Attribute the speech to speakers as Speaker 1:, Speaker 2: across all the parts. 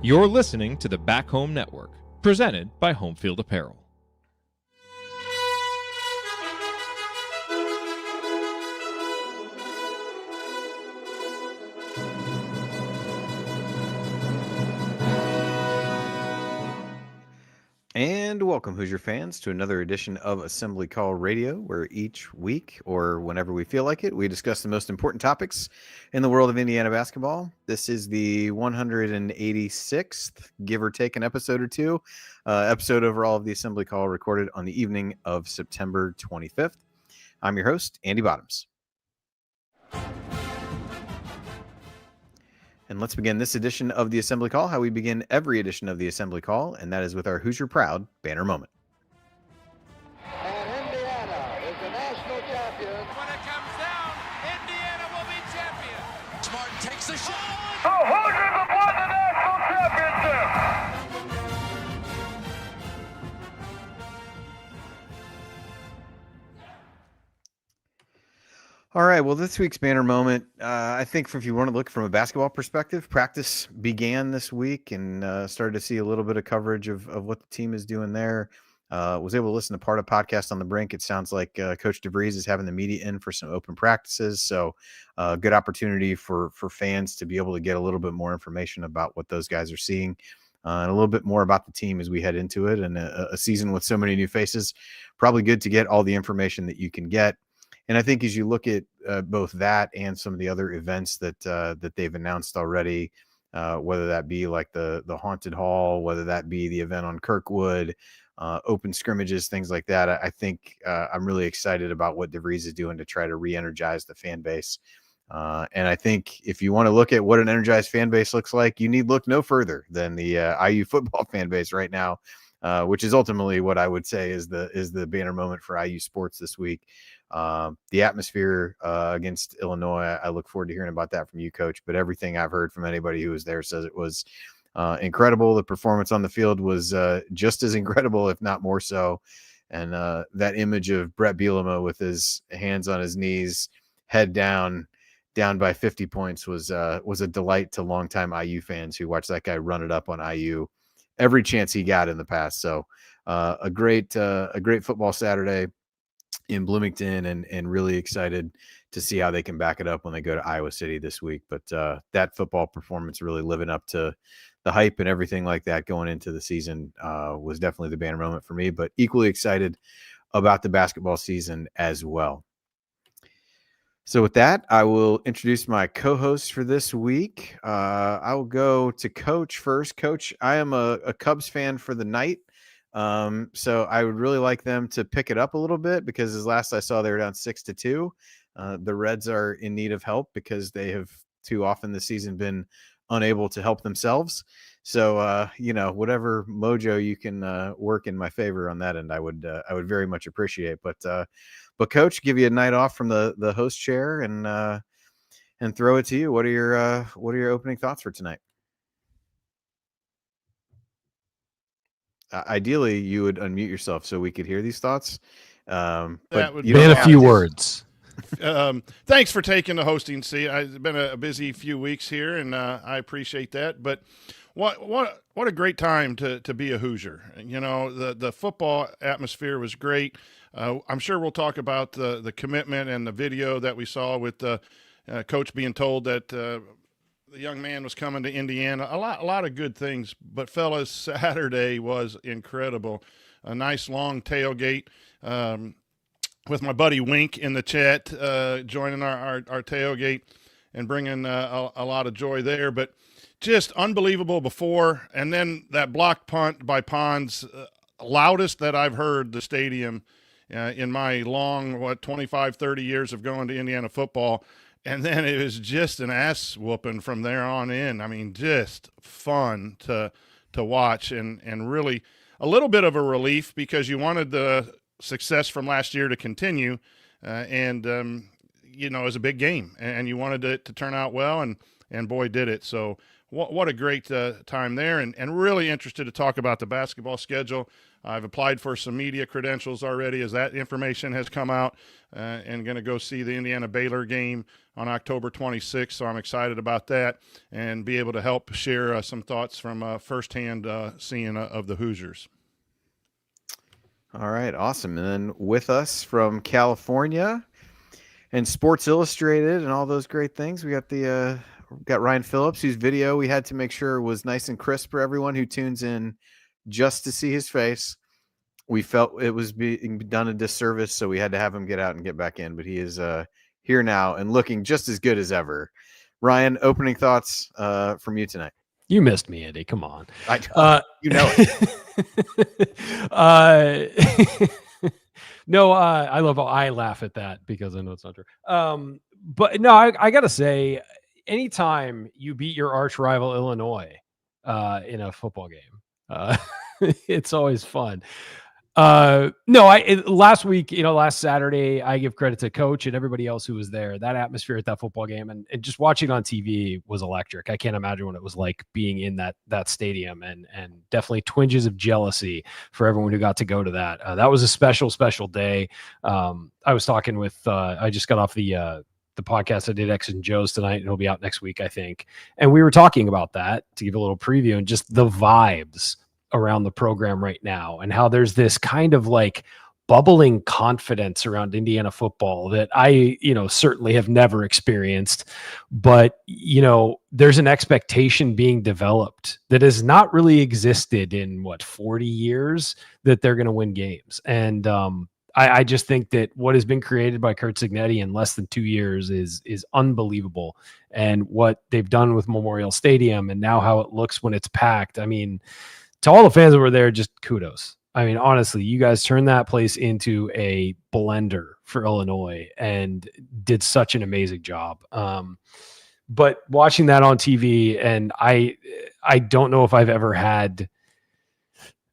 Speaker 1: You're listening to the Back Home Network, presented by Homefield Apparel.
Speaker 2: And welcome, Hoosier fans, to another edition of Assembly Call Radio, where each week, or whenever we feel like it, we discuss the most important topics in the world of Indiana basketball. This is the 186th, give or take an episode or two, episode overall of the Assembly Call, recorded on the evening of September 25th. I'm your host, Andy Bottoms. And let's begin this edition of the Assembly Call, how we begin every edition of the Assembly Call, and that is with our Hoosier Proud banner moment.
Speaker 3: And Indiana is the national champion.
Speaker 4: When it comes down, Indiana will be champion.
Speaker 5: Smart takes the shot.
Speaker 3: The Hoosiers have won the national championship.
Speaker 2: All right, well, this week's banner moment, I think if you want to look from a basketball perspective, practice began this week and started to see a little bit of coverage of what the team is doing there. Was able to listen to part of podcast on the brink. It sounds like Coach DeVries is having the media in for some open practices. So good opportunity for fans to be able to get a little bit more information about what those guys are seeing and a little bit more about the team as we head into it. And a season with so many new faces, probably good to get all the information that you can get. And I think as you look at both that and some of the other events that they've announced already, whether that be like the Haunted Hall, whether that be the event on Kirkwood, open scrimmages, things like that, I think I'm really excited about what DeVries is doing to try to re-energize the fan base. And I think if you want to look at what an energized fan base looks like, you need look no further than the IU football fan base right now, which is ultimately what I would say is the banner moment for IU sports this week. The atmosphere against Illinois, I look forward to hearing about that from you, Coach. But everything I've heard from anybody who was there says it was incredible. The performance on the field was just as incredible, if not more so. And that image of Brett Bielema with his hands on his knees, head down by 50 points was a delight to longtime IU fans who watched that guy run it up on IU every chance he got in the past. So a great football Saturday in Bloomington, and really excited to see how they can back it up when they go to Iowa City this week. But that football performance really living up to the hype and everything like that going into the season was definitely the banner moment for me, but equally excited about the basketball season as well. So with that, I will introduce my co-hosts for this week. I will go to Coach first. Coach, I am a Cubs fan for the night. So I would really like them to pick it up a little bit because as last I saw, they were down 6-2. The Reds are in need of help because they have too often this season been unable to help themselves. So, whatever mojo you can work in my favor on that end, I would very much appreciate. But Coach, give you a night off from the host chair and throw it to you. What are your opening thoughts for tonight? Ideally, you would unmute yourself so we could hear these thoughts.
Speaker 6: That would
Speaker 1: be a few words.
Speaker 6: Thanks for taking the hosting seat. It's been a busy few weeks here, and I appreciate that. But what a great time to be a Hoosier. You know, the football atmosphere was great. I'm sure we'll talk about the commitment and the video that we saw with Coach being told that the young man was coming to Indiana. A lot of good things. But, fellas, Saturday was incredible. A nice long tailgate with my buddy Wink in the chat, joining our tailgate and bringing a lot of joy there. But just unbelievable before. And then that blocked punt by Pons, loudest that I've heard the stadium in my long, 25, 30 years of going to Indiana football. And then it was just an ass whooping from there on in. I mean, just fun to watch and really a little bit of a relief because you wanted the success from last year to continue. It was a big game and you wanted it to turn out well and boy, did it. So what a great time there and really interested to talk about the basketball schedule. I've applied for some media credentials already as that information has come out, and going to go see the Indiana-Baylor game on October 26th. So I'm excited about that and be able to help share some thoughts from firsthand seeing of the Hoosiers.
Speaker 2: All right, awesome. And then with us from California and Sports Illustrated and all those great things, we got got Ryan Phillips, whose video we had to make sure was nice and crisp for everyone who tunes in just to see his face. We felt it was being done a disservice, so we had to have him get out and get back in. But he is here now and looking just as good as ever. Ryan, opening thoughts from you tonight.
Speaker 5: You missed me, Andy. Come on.
Speaker 2: You know it.
Speaker 5: No, I laugh at that because I know it's not true. But no, I got to say, anytime you beat your arch rival Illinois in a football game, it's always fun. Last week, last Saturday, I give credit to Coach and everybody else who was there. That atmosphere at that football game and just watching on TV was electric. I can't imagine what it was like being in that stadium, and definitely twinges of jealousy for everyone who got to go to that. That was a special, special day. I was talking with, I just got off the podcast I did X and Joe's tonight, and it'll be out next week, I think. And we were talking about that to give a little preview and just the vibes around the program right now and how there's this kind of like bubbling confidence around Indiana football that I, certainly have never experienced, but there's an expectation being developed that has not really existed in 40 years that they're going to win games. And, I just think that what has been created by Curt Cignetti in less than 2 years is unbelievable. And what they've done with Memorial Stadium and now how it looks when it's packed. I mean, to all the fans that were there, just kudos. I mean, honestly, you guys turned that place into a blender for Illinois and did such an amazing job. But watching that on TV, and I don't know if I've ever had.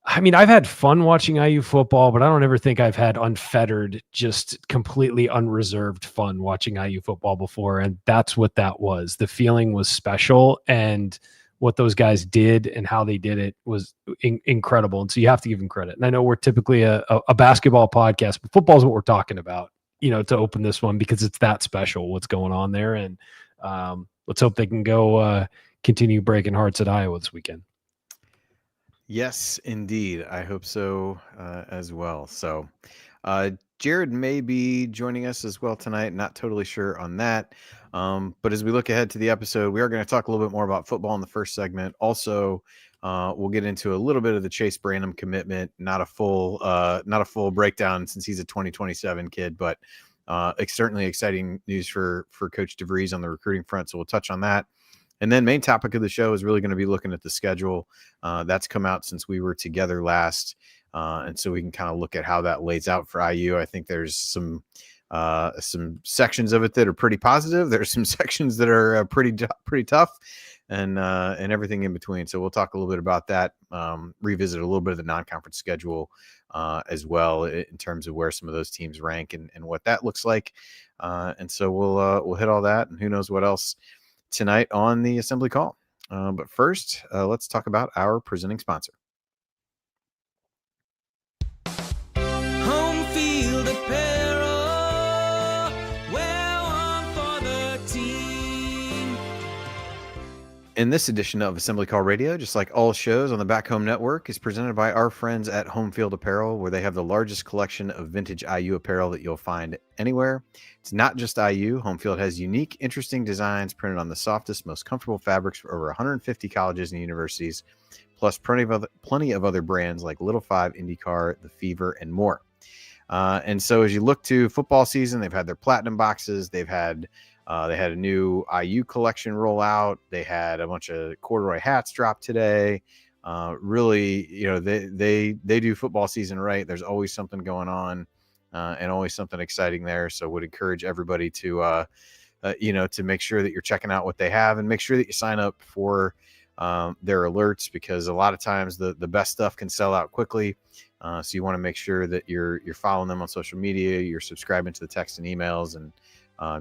Speaker 5: I mean, I've had fun watching IU football, but I don't ever think I've had unfettered, just completely unreserved fun watching IU football before. And that's what that was. The feeling was special, and what those guys did and how they did it was incredible. And so you have to give them credit. And I know we're typically a basketball podcast, but football is what we're talking about, to open this one, because it's that special what's going on there. And let's hope they can go continue breaking hearts at Iowa this weekend.
Speaker 2: Yes, indeed. I hope so as well. So Jared may be joining us as well tonight. Not totally sure on that. But as we look ahead to the episode, we are going to talk a little bit more about football in the first segment. Also, we'll get into a little bit of the Chase Brandham commitment. Not a full breakdown since he's a 2027 kid, but it's certainly exciting news for Coach DeVries on the recruiting front. So we'll touch on that. And then main topic of the show is really going to be looking at the schedule. That's come out since we were together last. And so we can kind of look at how that lays out for IU. I think there's some sections of it that are pretty positive. There's some sections that are pretty tough, and everything in between. So we'll talk a little bit about that, revisit a little bit of the non-conference schedule as well in terms of where some of those teams rank and what that looks like. And so we'll hit all that, and who knows what else tonight on the assembly call. But first, let's talk about our presenting sponsor.
Speaker 7: Home field apparel, wear one for the team.
Speaker 2: In this edition of Assembly Call Radio, just like all shows on the Back Home Network, is presented by our friends at Home Field Apparel, where they have the largest collection of vintage IU apparel that you'll find anywhere. It's not just IU. Home Field has unique, interesting designs printed on the softest, most comfortable fabrics for over 150 colleges and universities, plus plenty of other brands like Little 5, IndyCar, The Fever, and more. And so as you look to football season, they've had their platinum boxes. They had a new IU collection roll out. They had a bunch of corduroy hats drop today. Really, they do football season right. There's always something going on and always something exciting there. So would encourage everybody to make sure that you're checking out what they have, and make sure that you sign up for their alerts, because a lot of times the best stuff can sell out quickly. So you want to make sure that you're following them on social media, you're subscribing to the text and emails, and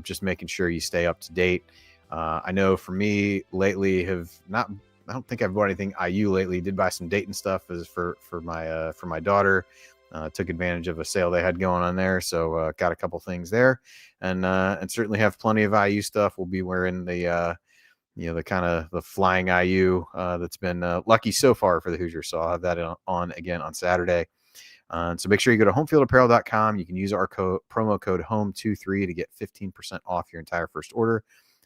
Speaker 2: just making sure you stay up to date. I know for me lately have not don't think I've bought anything IU lately. Did buy some Dayton stuff as for my daughter. Took advantage of a sale they had going on there, so got a couple things there, and certainly have plenty of IU stuff. We'll be wearing the the kind of the flying IU that's been lucky so far for the Hoosiers. So I'll have that on again on Saturday. So make sure you go to homefieldapparel.com. You can use our promo code HOME23 to get 15% off your entire first order.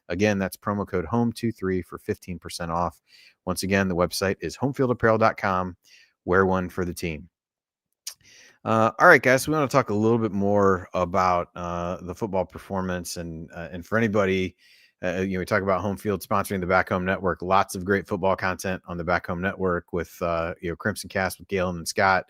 Speaker 2: Again, that's promo code HOME23 for 15% off. Once again, the website is homefieldapparel.com. Wear one for the team. All right, guys, we want to talk a little bit more about the football performance, and for anybody, we talk about Home Field sponsoring the Back Home Network. Lots of great football content on the Back Home Network with Crimson Cast with Galen and Scott.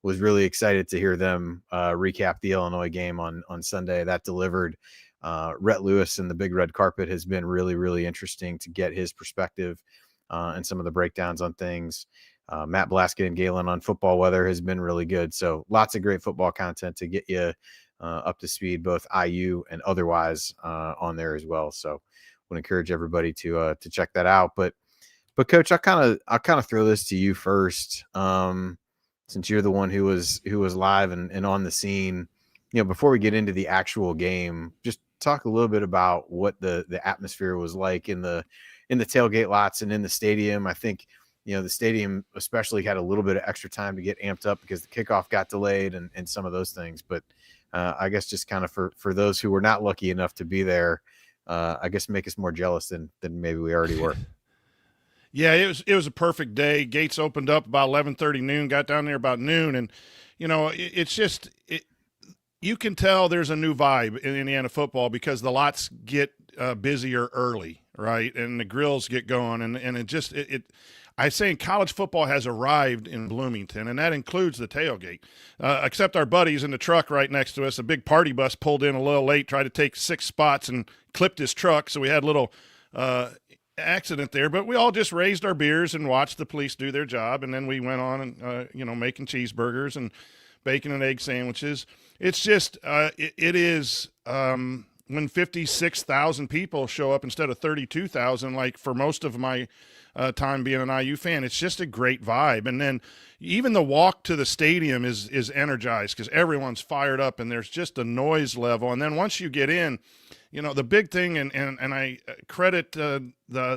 Speaker 2: Was really excited to hear them recap the Illinois game on Sunday. That delivered. Rhett Lewis and the Big Red Carpet has been really, really interesting to get his perspective and some of the breakdowns on things. Matt Blasket and Galen on football weather has been really good. So lots of great football content to get you up to speed, both IU and otherwise on there as well. So would encourage everybody to check that out. But Coach, I'll kind of throw this to you first. Since you're the one who was live and on the scene, before we get into the actual game, just talk a little bit about what the atmosphere was like in the tailgate lots and in the stadium. I think, the stadium especially had a little bit of extra time to get amped up because the kickoff got delayed and some of those things. But I guess just kind of for those who were not lucky enough to be there, I guess make us more jealous than maybe we already were.
Speaker 6: Yeah, it was a perfect day. Gates opened up about 11:30 noon, got down there about noon. And, it's just you can tell there's a new vibe in Indiana football because the lots get busier early, right? And the grills get going. And I say college football has arrived in Bloomington, and that includes the tailgate. Except our buddies in the truck right next to us, a big party bus pulled in a little late, tried to take 6 spots and clipped his truck. So we had a little accident there, but we all just raised our beers and watched the police do their job. And then we went on and, making cheeseburgers and bacon and egg sandwiches. It's just, it is when 56,000 people show up instead of 32,000, like for most of my time being an IU fan, it's just a great vibe. And then even the walk to the stadium is energized because everyone's fired up and there's just a noise level. And then once you get in, the big thing, and I credit the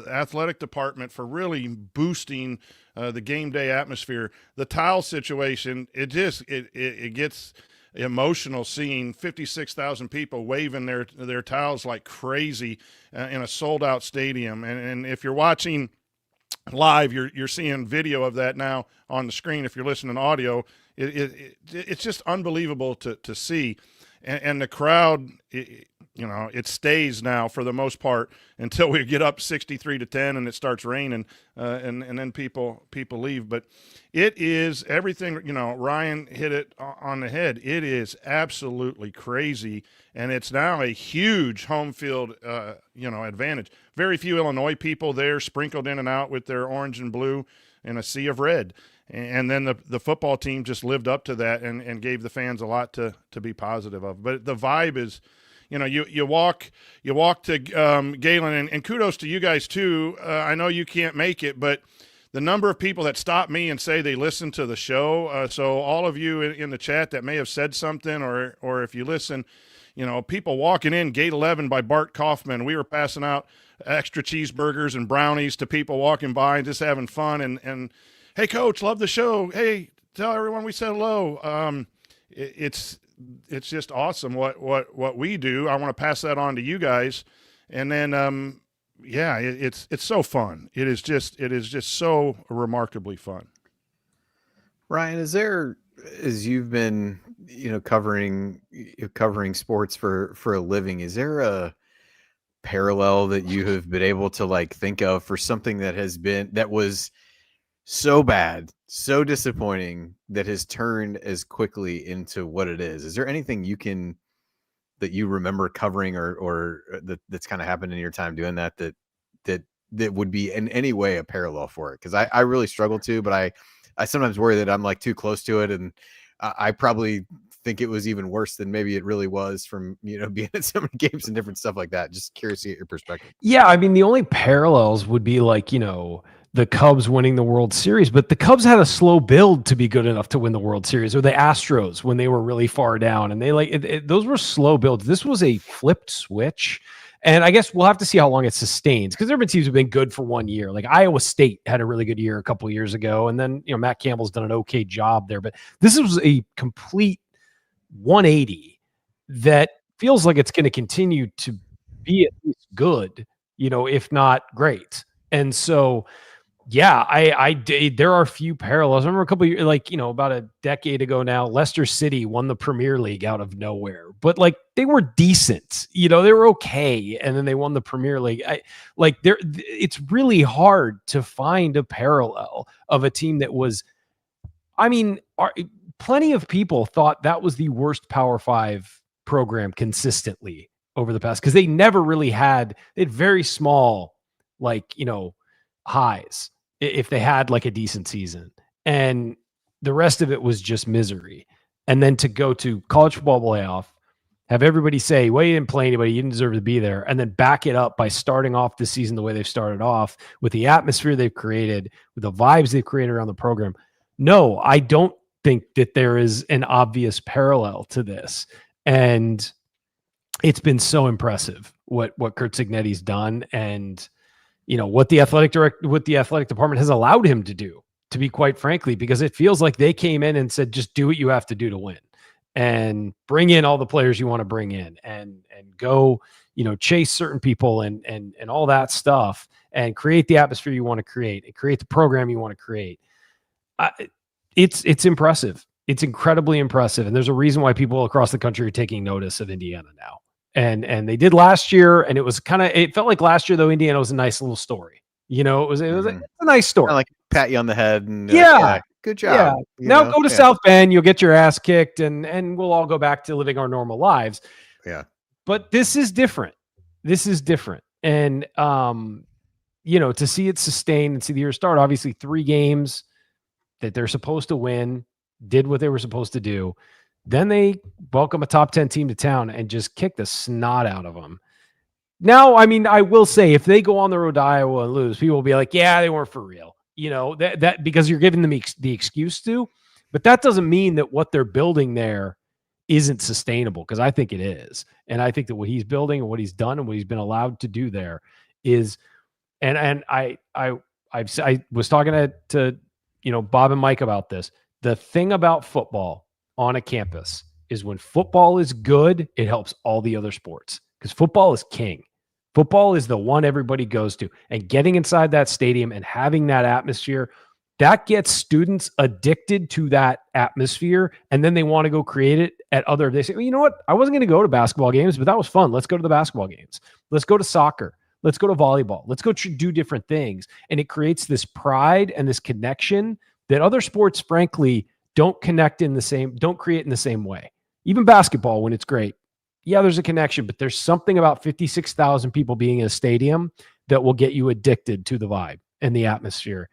Speaker 6: athletic department for really boosting the game day atmosphere. The towel situation, it gets emotional seeing 56,000 people waving their towels like crazy in a sold out stadium. And if you're watching live, you're seeing video of that now on the screen. If you're listening to audio, it's just unbelievable to see. And the crowd, it stays now for the most part until we get up 63-10 and it starts raining, and then people leave. But it is everything. Ryan hit it on the head. It is absolutely crazy, and it's now a huge home field, advantage. Very few Illinois people there, sprinkled in and out with their orange and blue in a sea of red. And then the football team just lived up to that and gave the fans a lot to be positive of. But the vibe is, you walk to Galen, and kudos to you guys too. I know you can't make it, but the number of people that stop me and say they listen to the show. So all of you in the chat that may have said something, or if you listen, people walking in, Gate 11 by Bart Kaufman. We were passing out extra cheeseburgers and brownies to people walking by and just having fun and hey, Coach, love the show. Hey, tell everyone we said hello. It's just awesome what we do. I want to pass that on to you guys. And then, it's so fun. It is just so remarkably fun.
Speaker 2: Ryan, as you've been, covering sports for a living, is there a parallel that you have been able to think of for something that was so bad, so disappointing, that has turned as quickly into what it is? Is there anything that you remember covering or that's kind of happened in your time doing that would be in any way a parallel for it? Because I really struggle to, but I sometimes worry that I'm too close to it, and I probably think it was even worse than maybe it really was from being at so many games and different stuff like that. Just curious to get your perspective.
Speaker 5: Yeah, I mean, the only parallels would be the Cubs winning the World Series, but the Cubs had a slow build to be good enough to win the World Series, or the Astros when they were really far down, and they those were slow builds. This was a flipped switch, and I guess we'll have to see how long it sustains, because there have been teams who've been good for 1 year. Like Iowa State had a really good year a couple of years ago, and then Matt Campbell's done an okay job there, but this was a complete 180 that feels like it's going to continue to be at least good, if not great. And so, yeah, there are a few parallels. I remember a couple of years, about a decade ago now, Leicester City won the Premier League out of nowhere, but they were decent, they were okay. And then they won the Premier League. It's really hard to find a parallel of a team that was, plenty of people thought that was the worst Power 5 program consistently over the past, because they never really had very small, highs if they had a decent season, and the rest of it was just misery. And then to go to college football playoff, have everybody say, well, you didn't play anybody, you didn't deserve to be there, and then back it up by starting off the season the way they've started off, with the atmosphere they've created, with the vibes they've created around the program. No, I don't think that there is an obvious parallel to this. And it's been so impressive what Curt Cignetti's done, and what the athletic department has allowed him to do, to be quite frankly, because it feels like they came in and said, just do what you have to do to win, and bring in all the players you want to bring in, and go, chase certain people and all that stuff, and create the atmosphere you want to create, and create the program you want to create. It's impressive. It's incredibly impressive. And there's a reason why people across the country are taking notice of Indiana now. And they did last year, and it felt like last year, though, Indiana was a nice little story. It was a nice story.
Speaker 2: Like pat you on the head and good job.
Speaker 5: Yeah. Now go to South Bend, you'll get your ass kicked, and we'll all go back to living our normal lives.
Speaker 2: Yeah.
Speaker 5: But this is different. And to see it sustain and see the year start, obviously 3 games that they're supposed to win, did what they were supposed to do. Then they welcome a top 10 team to town and just kick the snot out of them. Now, I will say, if they go on the road to Iowa and lose, people will be like, yeah, they weren't for real. That because you're giving them the excuse to, but that doesn't mean that what they're building there isn't sustainable, because I think it is. And I think that what he's building and what he's done and what he's been allowed to do there is, and I was talking to Bob and Mike about this. The thing about football on a campus is, when football is good, it helps all the other sports, because football is king. Football is the one everybody goes to, and getting inside that stadium and having that atmosphere, that gets students addicted to that atmosphere. And then they want to go create it at other, they say, well, you know what? I wasn't going to go to basketball games, but that was fun. Let's go to the basketball games. Let's go to soccer. Let's go to volleyball. Let's go do different things. And it creates this pride and this connection that other sports, frankly, don't create in the same way. Even basketball, when it's great, yeah, there's a connection, but there's something about 56,000 people being in a stadium that will get you addicted to the vibe and the atmosphere.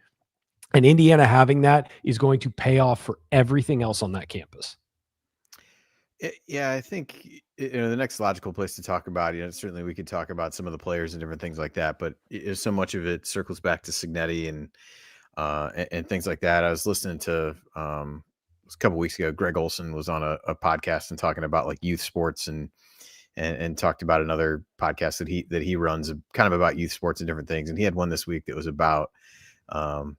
Speaker 5: And Indiana having that is going to pay off for everything else on that campus.
Speaker 2: Yeah, I think the next logical place to talk about, certainly we could talk about some of the players and different things like that, but so much of it circles back to Cignetti and things like that. I was listening to a couple weeks ago, Greg Olson was on a podcast and talking about youth sports and talked about another podcast that he runs kind of about youth sports and different things. And he had one this week that was about talking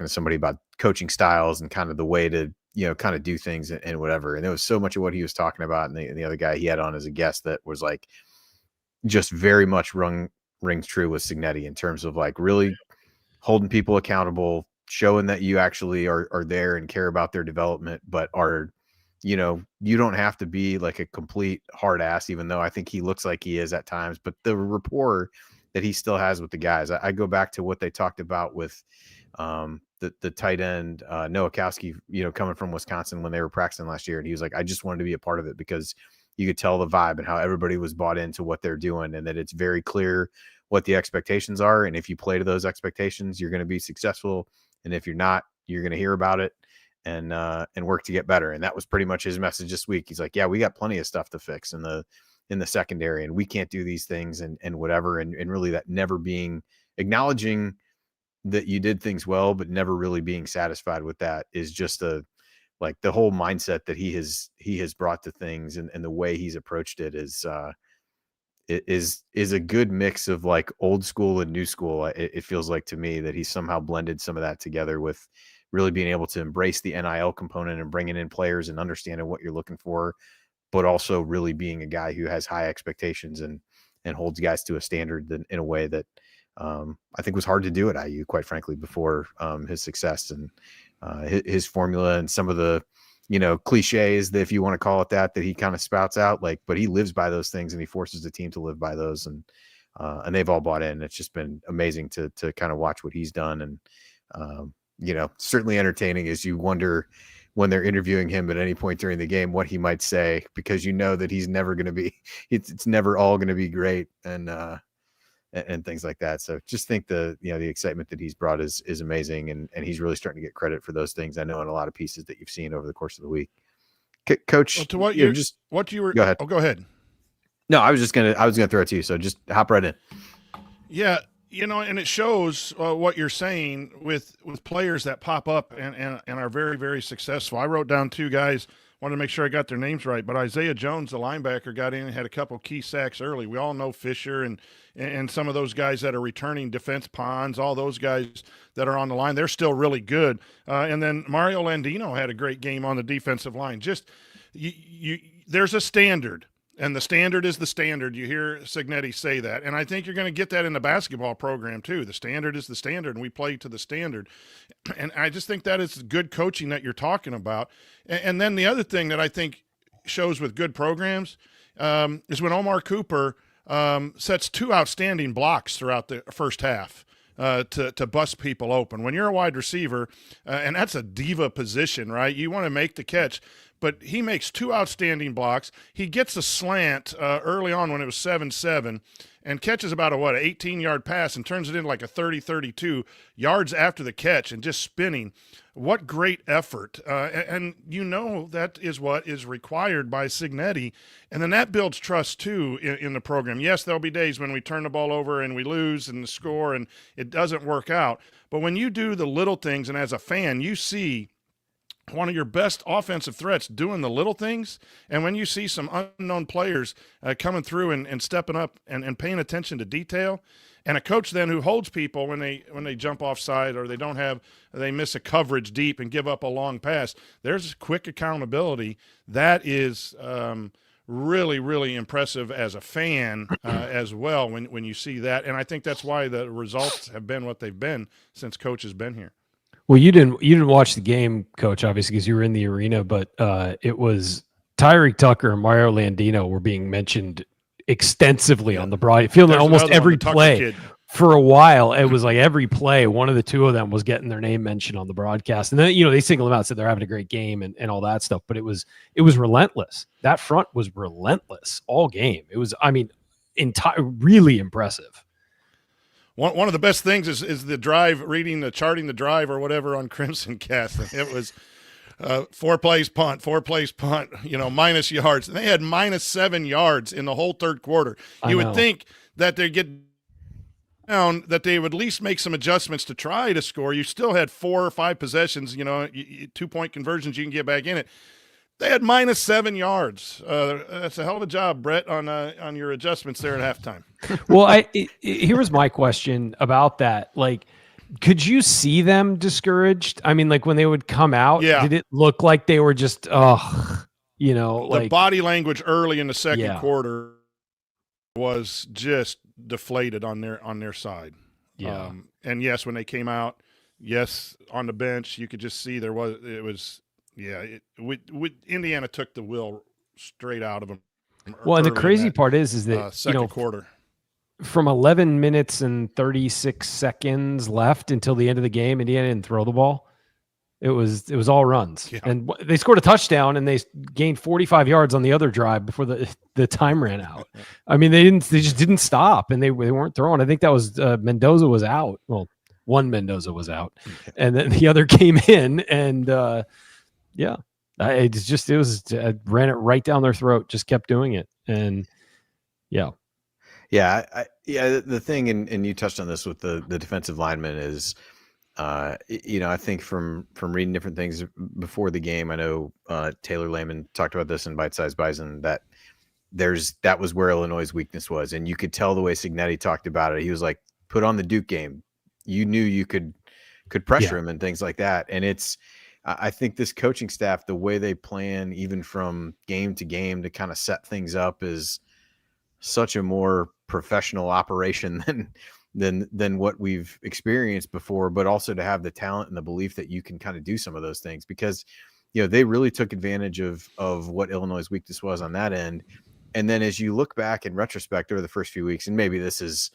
Speaker 2: to somebody about coaching styles and kind of the way to kind of do things and whatever. And there was so much of what he was talking about, and the other guy he had on as a guest that was just very much rings true with Cignetti in terms of really holding people accountable, showing that you actually are there and care about their development, but are, you don't have to be a complete hard ass, even though I think he looks like he is at times, but the rapport that he still has with the guys. I go back to what they talked about with the tight end, Nowakowski, coming from Wisconsin when they were practicing last year. And he was like, I just wanted to be a part of it because you could tell the vibe and how everybody was bought into what they're doing, and that it's very clear what the expectations are. And if you play to those expectations, you're going to be successful. And if you're not, you're going to hear about it and work to get better. And that was pretty much his message this week. He's like, yeah, we got plenty of stuff to fix in the secondary, and we can't do these things and whatever. And really that never being acknowledging that you did things well, but never really being satisfied with that is just like the whole mindset that he has brought to things, and the way he's approached it is a good mix of like old school and new school. It feels like to me that he's somehow blended some of that together with really being able to embrace the NIL component and bringing in players and understanding what you're looking for, but also really being a guy who has high expectations and holds guys to a standard in a way that I think was hard to do at IU, quite frankly, before his success and his formula and some of the, cliches, that if you want to call it that he kind of spouts out, like, but he lives by those things and he forces the team to live by those, and they've all bought in. It's just been amazing to kind of watch what he's done. And, certainly entertaining as you wonder when they're interviewing him at any point during the game, what he might say, because that he's never going to be, it's never all going to be great. And things like that. So just think the excitement that he's brought is amazing. And he's really starting to get credit for those things, I know, in a lot of pieces that you've seen over the course of the week. Coach,
Speaker 6: well, to what you were,
Speaker 2: go ahead.
Speaker 6: Oh, go ahead.
Speaker 2: No, I was going to throw it to you. So just hop right in.
Speaker 6: Yeah. And it shows what you're saying with players that pop up and are very, very successful. I wrote down two guys, wanted to make sure I got their names right, but Isaiah Jones, the linebacker, got in and had a couple key sacks early. We all know Fisher and some of those guys that are returning defense ponds, all those guys that are on the line, they're still really good. And then Mario Landino had a great game on the defensive line. Just there's a standard. And the standard is the standard. You hear Cignetti say that. And I think you're going to get that in the basketball program too. The standard is the standard, and we play to the standard. And I just think that is good coaching that you're talking about. And then the other thing that I think shows with good programs is when Omar Cooper sets two outstanding blocks throughout the first half. To bust people open. When you're a wide receiver, and that's a diva position, right? You want to make the catch, but he makes two outstanding blocks. He gets a slant early on when it was 7-7 and catches about an 18-yard pass and turns it into like a 30-32 yards after the catch and just spinning. What great effort. And that is what is required by Cignetti. And then that builds trust, too, in the program. Yes, there'll be days when we turn the ball over and we lose and score and it doesn't work out. But when you do the little things, and as a fan, you see one of your best offensive threats doing the little things, and when you see some unknown players coming through and stepping up and paying attention to detail, and a coach then who holds people when they jump offside or they miss a coverage deep and give up a long pass, there's quick accountability. That is really, really impressive as a fan as well when you see that. And I think that's why the results have been what they've been since Coach has been here.
Speaker 5: Well, you didn't watch the game, Coach, obviously, because you were in the arena, but it was Tyreek Tucker and Mario Landino were being mentioned extensively on the broad. Feeling almost every play for a while. It was like every play, one of the two of them was getting their name mentioned on the broadcast. And then, they singled them out, said they're having a great game and all that stuff. But it was relentless. That front was relentless all game. It was, really impressive.
Speaker 6: One of the best things is the drive, charting the drive or whatever on Crimson Cast. And it was 4 plays punt, minus yards. And they had minus 7 yards in the whole third quarter. You would think that they'd get down, that they would at least make some adjustments to try to score. You still had 4 or 5 possessions, 2-point conversions you can get back in it. They had minus 7 yards. That's a hell of a job, Brett, on your adjustments there at halftime.
Speaker 5: Well, here was my question about that. Like, could you see them discouraged? I mean, like when they would come out, did it look like they were just, the
Speaker 6: body language early in the second quarter was just deflated on their side.
Speaker 5: Yeah.
Speaker 6: And yes, when they came out, on the bench, you could just see Indiana took the will straight out of them.
Speaker 5: Well, and the crazy part is that
Speaker 6: second quarter,
Speaker 5: from 11 minutes and 36 seconds left until the end of the game, Indiana didn't throw the ball. It was all runs, and they scored a touchdown and they gained 45 yards on the other drive before the time ran out. I mean, they just didn't stop, and they weren't throwing. I think that was Mendoza was out. Well, one Mendoza was out, and then the other came in and. It ran it right down their throat, just kept doing it. And
Speaker 2: the thing, and you touched on this with the defensive lineman, is I think from reading different things before the game, I know Taylor Lehman talked about this in Bite Size Bison, that that was where Illinois' weakness was. And you could tell the way Cignetti talked about it. He was like, put on the Duke game. You knew you could pressure him and things like that. And I think this coaching staff, the way they plan, even from game to game, to kind of set things up, is such a more professional operation than what we've experienced before, but also to have the talent and the belief that you can kind of do some of those things, because, they really took advantage of what Illinois' weakness was on that end. And then as you look back in retrospect over the first few weeks, and maybe this is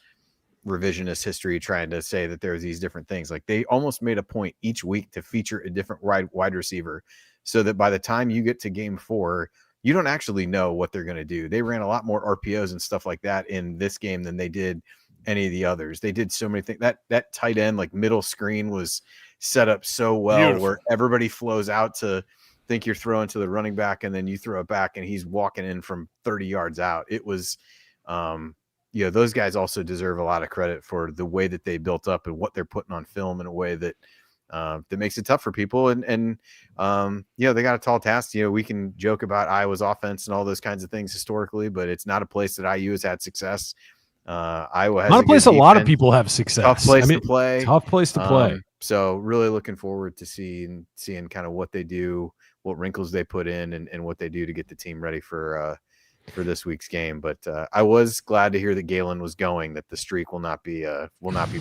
Speaker 2: revisionist history trying to say that there's these different things, like they almost made a point each week to feature a different wide receiver, so that by the time you get to game 4, you don't actually know what they're going to do. They ran a lot more RPOs and stuff like that in this game than they did any of the others. They did so many things. That tight end, like middle screen, was set up so well. Beautiful. Where everybody flows out to think you're throwing to the running back, and then you throw it back and he's walking in from 30 yards out. It was, those guys also deserve a lot of credit for the way that they built up and what they're putting on film in a way that makes it tough for people. And they got a tall task. We can joke about Iowa's offense and all those kinds of things historically, but it's not a place that IU has had success. Iowa has
Speaker 5: not a place a lot of people have success.
Speaker 2: Tough place to play.
Speaker 5: Tough place to play.
Speaker 2: So really looking forward to seeing kind of what they do, what wrinkles they put in, and what they do to get the team ready for this week's game. But I was glad to hear that Galen was going, that the streak will not be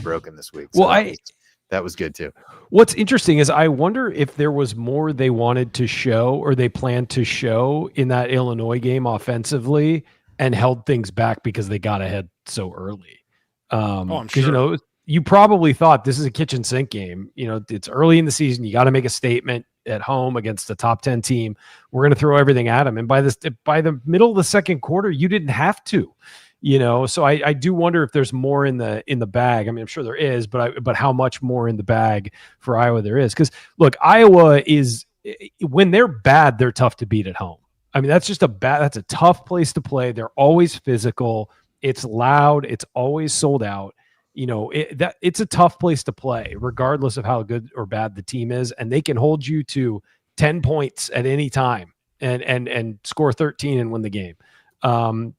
Speaker 2: broken this week. So that was good too.
Speaker 5: What's interesting is I wonder if there was more they wanted to show, or they planned to show, in that Illinois game offensively, and held things back because they got ahead so early.
Speaker 6: I'm sure.
Speaker 5: You probably thought this is a kitchen sink game. It's early in the season. You got to make a statement at home against a top 10 team. We're going to throw everything at them. And by the middle of the second quarter, you didn't have to. So I do wonder if there's more in the bag. I mean, I'm sure there is, but how much more in the bag for Iowa there is? Because look, Iowa is, when they're bad, they're tough to beat at home. I mean, that's a tough place to play. They're always physical. It's loud. It's always sold out. It's a tough place to play, regardless of how good or bad the team is, and they can hold you to 10 points at any time and score 13 and win the game.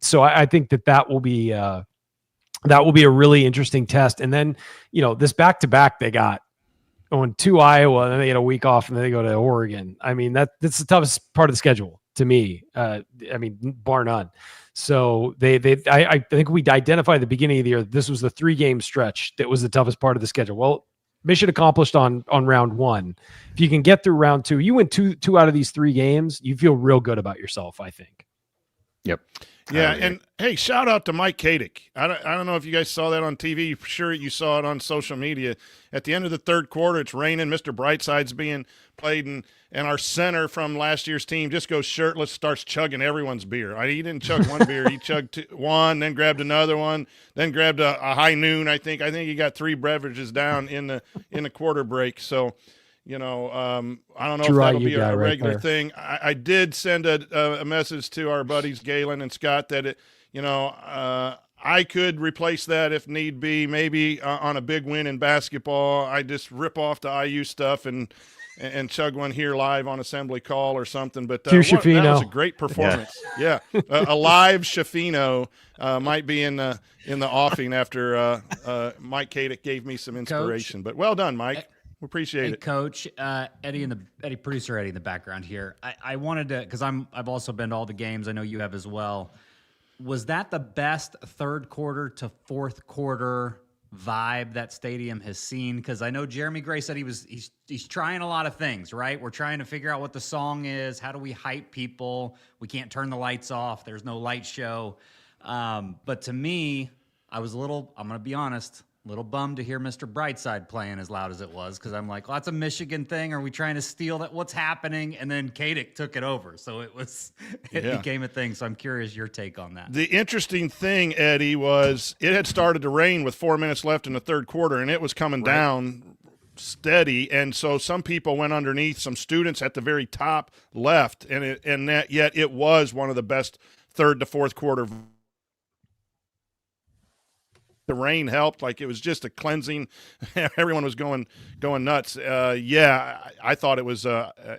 Speaker 5: So I think that will be a really interesting test. And then, this back-to-back they got going to Iowa, and then they get a week off, and then they go to Oregon. I mean, that's the toughest part of the schedule to me. Bar none. So I think we identified at the beginning of the year, this was the 3-game stretch that was the toughest part of the schedule. Well, mission accomplished on round 1. If you can get through round 2, you win two out of these 3 games, you feel real good about yourself, I think.
Speaker 2: Yep.
Speaker 6: Yeah, and hey, shout out to Mike Katic. I don't know if you guys saw that on TV. Sure, you saw it on social media. At the end of the third quarter, it's raining. Mr. Brightside's being played, and our center from last year's team just goes shirtless, starts chugging everyone's beer. He didn't chug one beer. He chugged one, then grabbed another one, then grabbed a high noon, I think. I think he got 3 beverages down in the quarter break. So, I don't know if that'll be a regular thing. I did send a message to our buddies Galen and Scott that I could replace that if need be. Maybe on a big win in basketball, I just rip off the IU stuff and chug one here live on assembly call or something. But that was a great performance. Yeah, a live Shafino might be in the offing after Mike Katic gave me some inspiration. Coach, but well done, Mike. We appreciate it.
Speaker 8: Coach, producer Eddie in the background here. I wanted to, because I've also been to all the games. I know you have as well. Was that the best third quarter to fourth quarter vibe that stadium has seen? Because I know Jeremy Gray said he's trying a lot of things, right? We're trying to figure out what the song is. How do we hype people? We can't turn the lights off. There's no light show. But to me, I was I'm going to be honest, a little bummed to hear Mr. Brightside playing as loud as it was, because I'm like, well, that's a Michigan thing. Are we trying to steal that? What's happening? And then Katic took it over. So it became a thing. So I'm curious your take on that.
Speaker 6: The interesting thing, Eddie, was it had started to rain with 4 minutes left in the third quarter, and it was coming down steady. And so some people went underneath, some students at the very top left, yet it was one of the best third to fourth quarter. the rain helped. Like, it was just a cleansing. Everyone was going nuts. I thought it was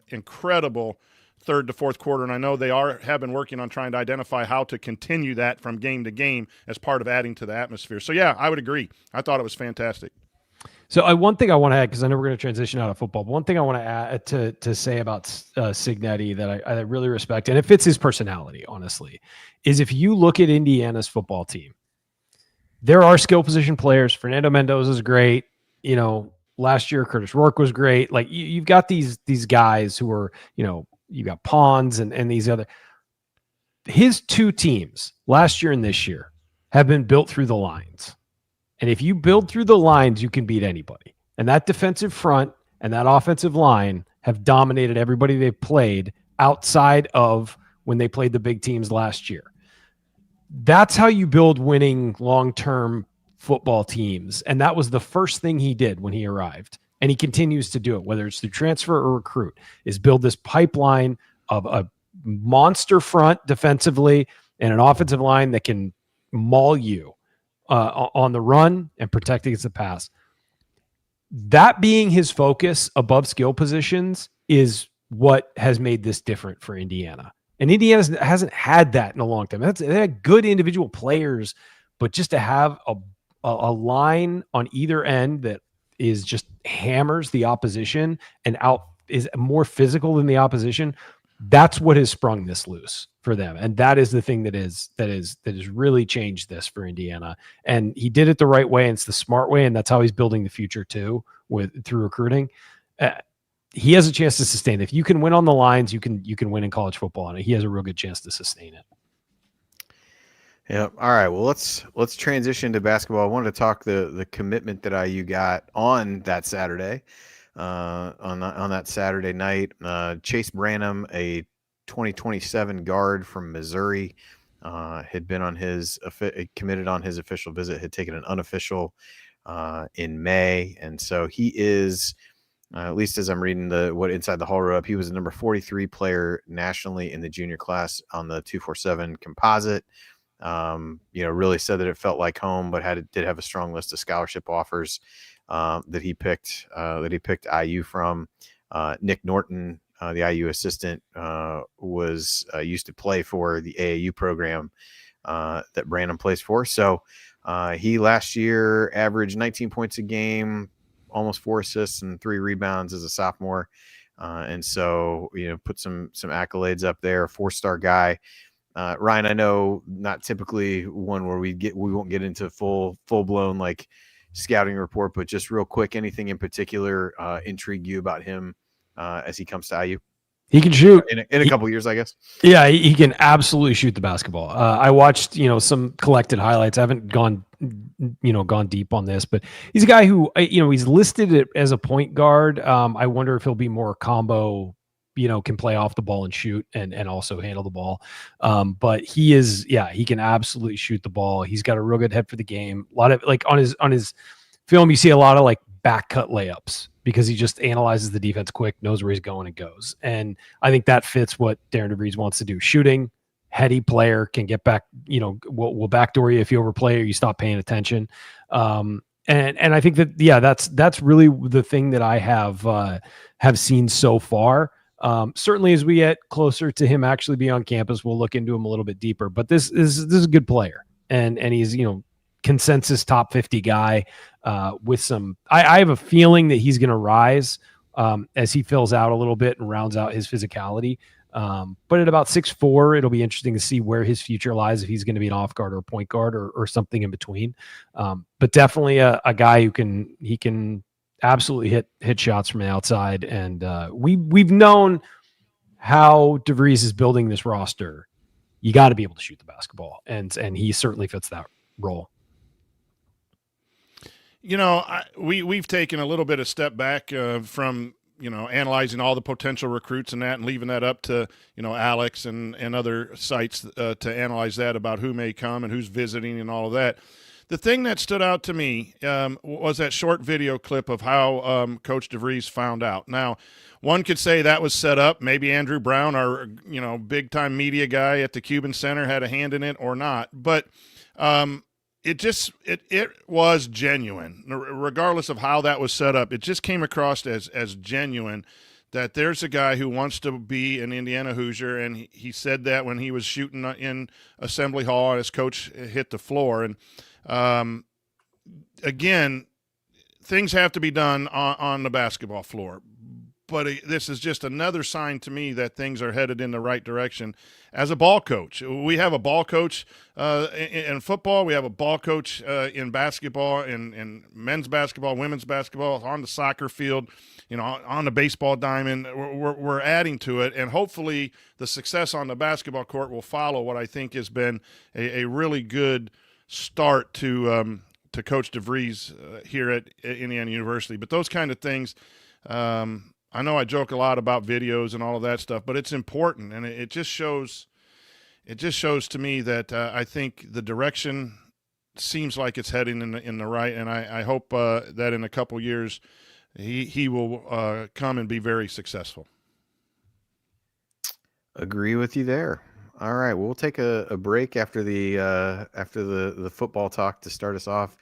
Speaker 6: incredible third to fourth quarter, and I know they have been working on trying to identify how to continue that from game to game as part of adding to the atmosphere. So, yeah, I would agree. I thought it was fantastic.
Speaker 5: So one thing I want to add, because I know we're going to transition out of football, but one thing I want to add to say about Cignetti that I really respect, and it fits his personality, honestly, is if you look at Indiana's football team, there are skill position players. Fernando Mendoza is great. Last year, Curtis Rourke was great. Like, you've got these guys who are, you got Pons and these other. His two teams last year and this year have been built through the lines. And if you build through the lines, you can beat anybody. And that defensive front and that offensive line have dominated everybody they've played outside of when they played the big teams last year. That's how you build winning long-term football teams. And that was the first thing he did when he arrived. And he continues to do it, whether it's through transfer or recruit, is build this pipeline of a monster front defensively and an offensive line that can maul you on the run and protect against the pass. That being his focus above skill positions is what has made this different for Indiana. And Indiana hasn't had that in a long time. They had good individual players, but just to have a line on either end that is just hammers the opposition and is more physical than the opposition, that's what has sprung this loose for them. And that is the thing that has really changed this for Indiana. And he did it the right way, and it's the smart way, and that's how he's building the future too through recruiting. He has a chance to sustain it. If you can win on the lines, you can win in college football, and he has a real good chance to sustain it.
Speaker 2: Yeah. All right. Well, let's transition to basketball. I wanted to talk the commitment that IU got on that Saturday, on that Saturday night. Chase Brandham, a 2027 guard from Missouri, had been committed on his official visit, had taken an unofficial in May, and so he is. At least as I'm reading what Inside the Hall wrote up, he was the number 43 player nationally in the junior class on the 247 composite. Really said that it felt like home, but did have a strong list of scholarship offers that he picked IU from. Nick Norton, the IU assistant, was used to play for the AAU program that Brandon plays for. So he last year averaged 19 points a game, almost 4 assists and 3 rebounds as a sophomore. And so, put some accolades up there, 4-star guy. Ryan, I know not typically one where we won't get into full blown like scouting report, but just real quick, anything in particular intrigue you about him as he comes to IU?
Speaker 5: He can shoot
Speaker 2: in a couple of years, I guess.
Speaker 5: Yeah, he can absolutely shoot the basketball. I watched, some collected highlights. I haven't gone deep on this, but he's a guy who, he's listed as a point guard. I wonder if he'll be more combo, can play off the ball and shoot and also handle the ball. But he can absolutely shoot the ball. He's got a real good head for the game. A lot of on his film, you see a lot of back cut layups because he just analyzes the defense quick, knows where he's going and goes. And I think that fits what Darian DeVries wants to do. Shooting, heady player, can get back, will backdoor you if you overplay or you stop paying attention. And I think that, that's really the thing that I have seen so far. Certainly as we get closer to him actually being on campus, we'll look into him a little bit deeper, but this is a good player and he's, consensus top 50 guy with some, I have a feeling that he's going to rise as he fills out a little bit and rounds out his physicality. But at about 6'4", it'll be interesting to see where his future lies, if he's going to be an off guard or a point guard or something in between. But definitely a guy who can absolutely hit shots from the outside. And we've known how DeVries is building this roster. You got to be able to shoot the basketball, and he certainly fits that role.
Speaker 6: We've taken a little bit of step back from analyzing all the potential recruits and that, and leaving that up to Alex and other sites to analyze that about who may come and who's visiting and all of that. The thing that stood out to me was that short video clip of how Coach DeVries found out. Now, one could say that was set up. Maybe Andrew Brown, our big time media guy at the Cuban Center, had a hand in it or not. But it was genuine, regardless of how that was set up. It just came across as genuine that there's a guy who wants to be an Indiana Hoosier, and he said that when he was shooting in Assembly Hall and his coach hit the floor. And again, things have to be done on the basketball floor. But this is just another sign to me that things are headed in the right direction. As a ball coach, we have a ball coach in football. We have a ball coach in basketball, in men's basketball, women's basketball, on the soccer field, on the baseball diamond. We're adding to it, and hopefully the success on the basketball court will follow what I think has been a really good start to Coach DeVries here at Indiana University. But those kind of things. I know I joke a lot about videos and all of that stuff, but it's important, and it just shows to me that I think the direction seems like it's heading in the right, and I hope that in a couple years he will come and be very successful.
Speaker 2: Agree with you there. All right, we'll take a break after the football talk to start us off.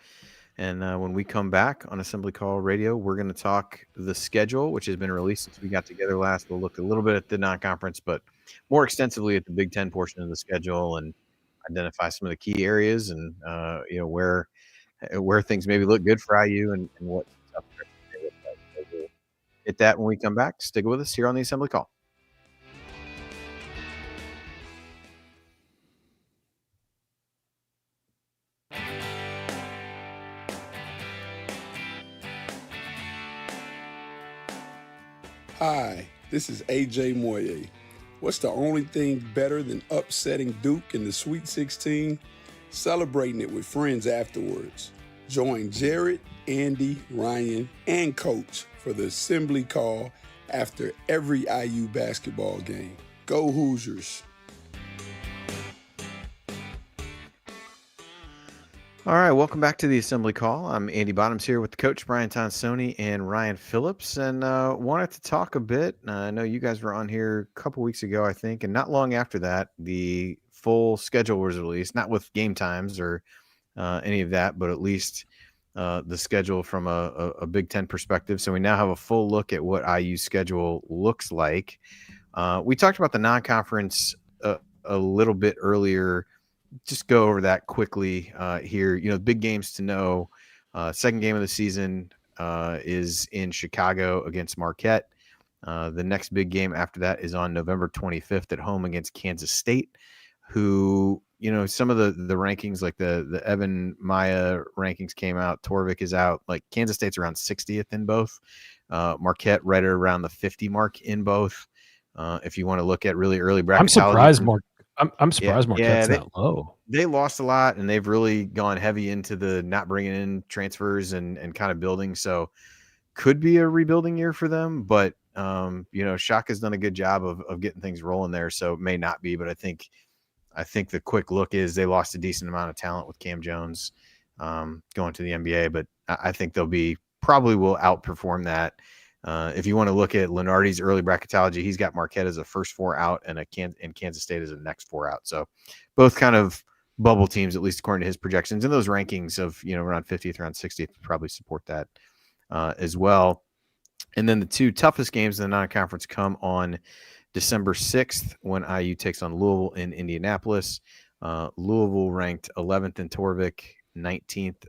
Speaker 2: And when we come back on Assembly Call Radio, we're going to talk the schedule, which has been released since we got together last. We'll look a little bit at the non-conference, but more extensively at the Big Ten portion of the schedule and identify some of the key areas and where things maybe look good for IU and what tough stretches may look like. So we'll hit that when we come back. Stick with us here on the Assembly Call.
Speaker 9: Hi, this is AJ Moye. What's the only thing better than upsetting Duke in the Sweet 16? Celebrating it with friends afterwards. Join Jared, Andy, Ryan, and Coach for the Assembly Call after every IU basketball game. Go Hoosiers!
Speaker 2: All right, welcome back to the Assembly Call. I'm Andy Bottoms here with the coach, Brian Tonsoni and Ryan Phillips, and wanted to talk a bit. I know you guys were on here a couple weeks ago, I think, and not long after that, the full schedule was released, not with game times or any of that, but at least the schedule from a Big Ten perspective. So we now have a full look at what IU's schedule looks like. We talked about the non-conference a little bit earlier. Just go over that quickly here. Big games to know. Second game of the season is in Chicago against Marquette. The next big game after that is on November 25th at home against Kansas State, who, some of the rankings, like the Evan Maya rankings came out. Torvik is out. Like Kansas State's around 60th in both. Marquette right around the 50 mark in both. If you want to look at really early bracketology.
Speaker 5: I'm surprised Marquette's that low.
Speaker 2: They lost a lot, and they've really gone heavy into the not bringing in transfers and kind of building. So could be a rebuilding year for them, but Shock has done a good job of getting things rolling there. So it may not be, but I think the quick look is they lost a decent amount of talent with Cam Jones going to the NBA, but I think probably will outperform that. If you want to look at Lenardi's early bracketology, he's got Marquette as a first four out and Kansas State as a next four out. So both kind of bubble teams, at least according to his projections. And those rankings of, around 50th, around 60th probably support that as well. And then the two toughest games in the non-conference come on December 6th when IU takes on Louisville in Indianapolis. Louisville ranked 11th in Torvik, 19th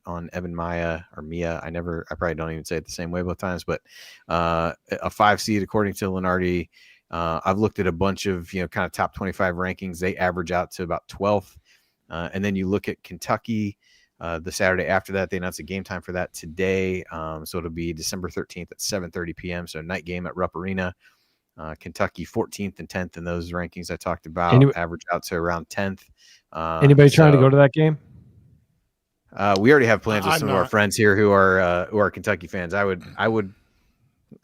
Speaker 2: on Evan Maya or Mia. I probably don't even say it the same way both times, but a 5 seed according to Lenardi. I've looked at a bunch of kind of top 25 rankings. They average out to about 12th, and then you look at Kentucky. The Saturday after that, they announced a game time for that today. So it'll be December 13th at 7:30 p.m. So night game at Rupp Arena. Kentucky 14th and 10th in those rankings I talked about. Average out to around 10th.
Speaker 5: Anybody trying to go to that game?
Speaker 2: We already have plans with some of our friends here who are Kentucky fans. I would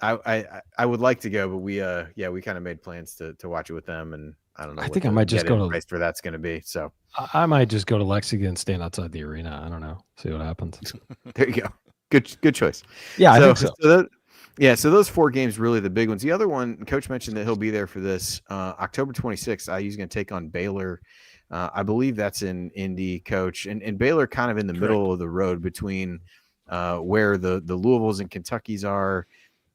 Speaker 2: like to go, but we kind of made plans to watch it with them, and I don't know.
Speaker 5: I think I might just go to
Speaker 2: price for that's going to be. So
Speaker 5: I might just go to Lexington, stand outside the arena. I don't know. See what happens.
Speaker 2: There you go. Good choice.
Speaker 5: Yeah, I think so.
Speaker 2: So those 4 games really the big ones. The other one, Coach mentioned that he'll be there for this October 26th. IU's going to take on Baylor. I believe that's in Indy, Coach, and Baylor kind of in the middle of the road between where the Louisvilles and Kentuckys are.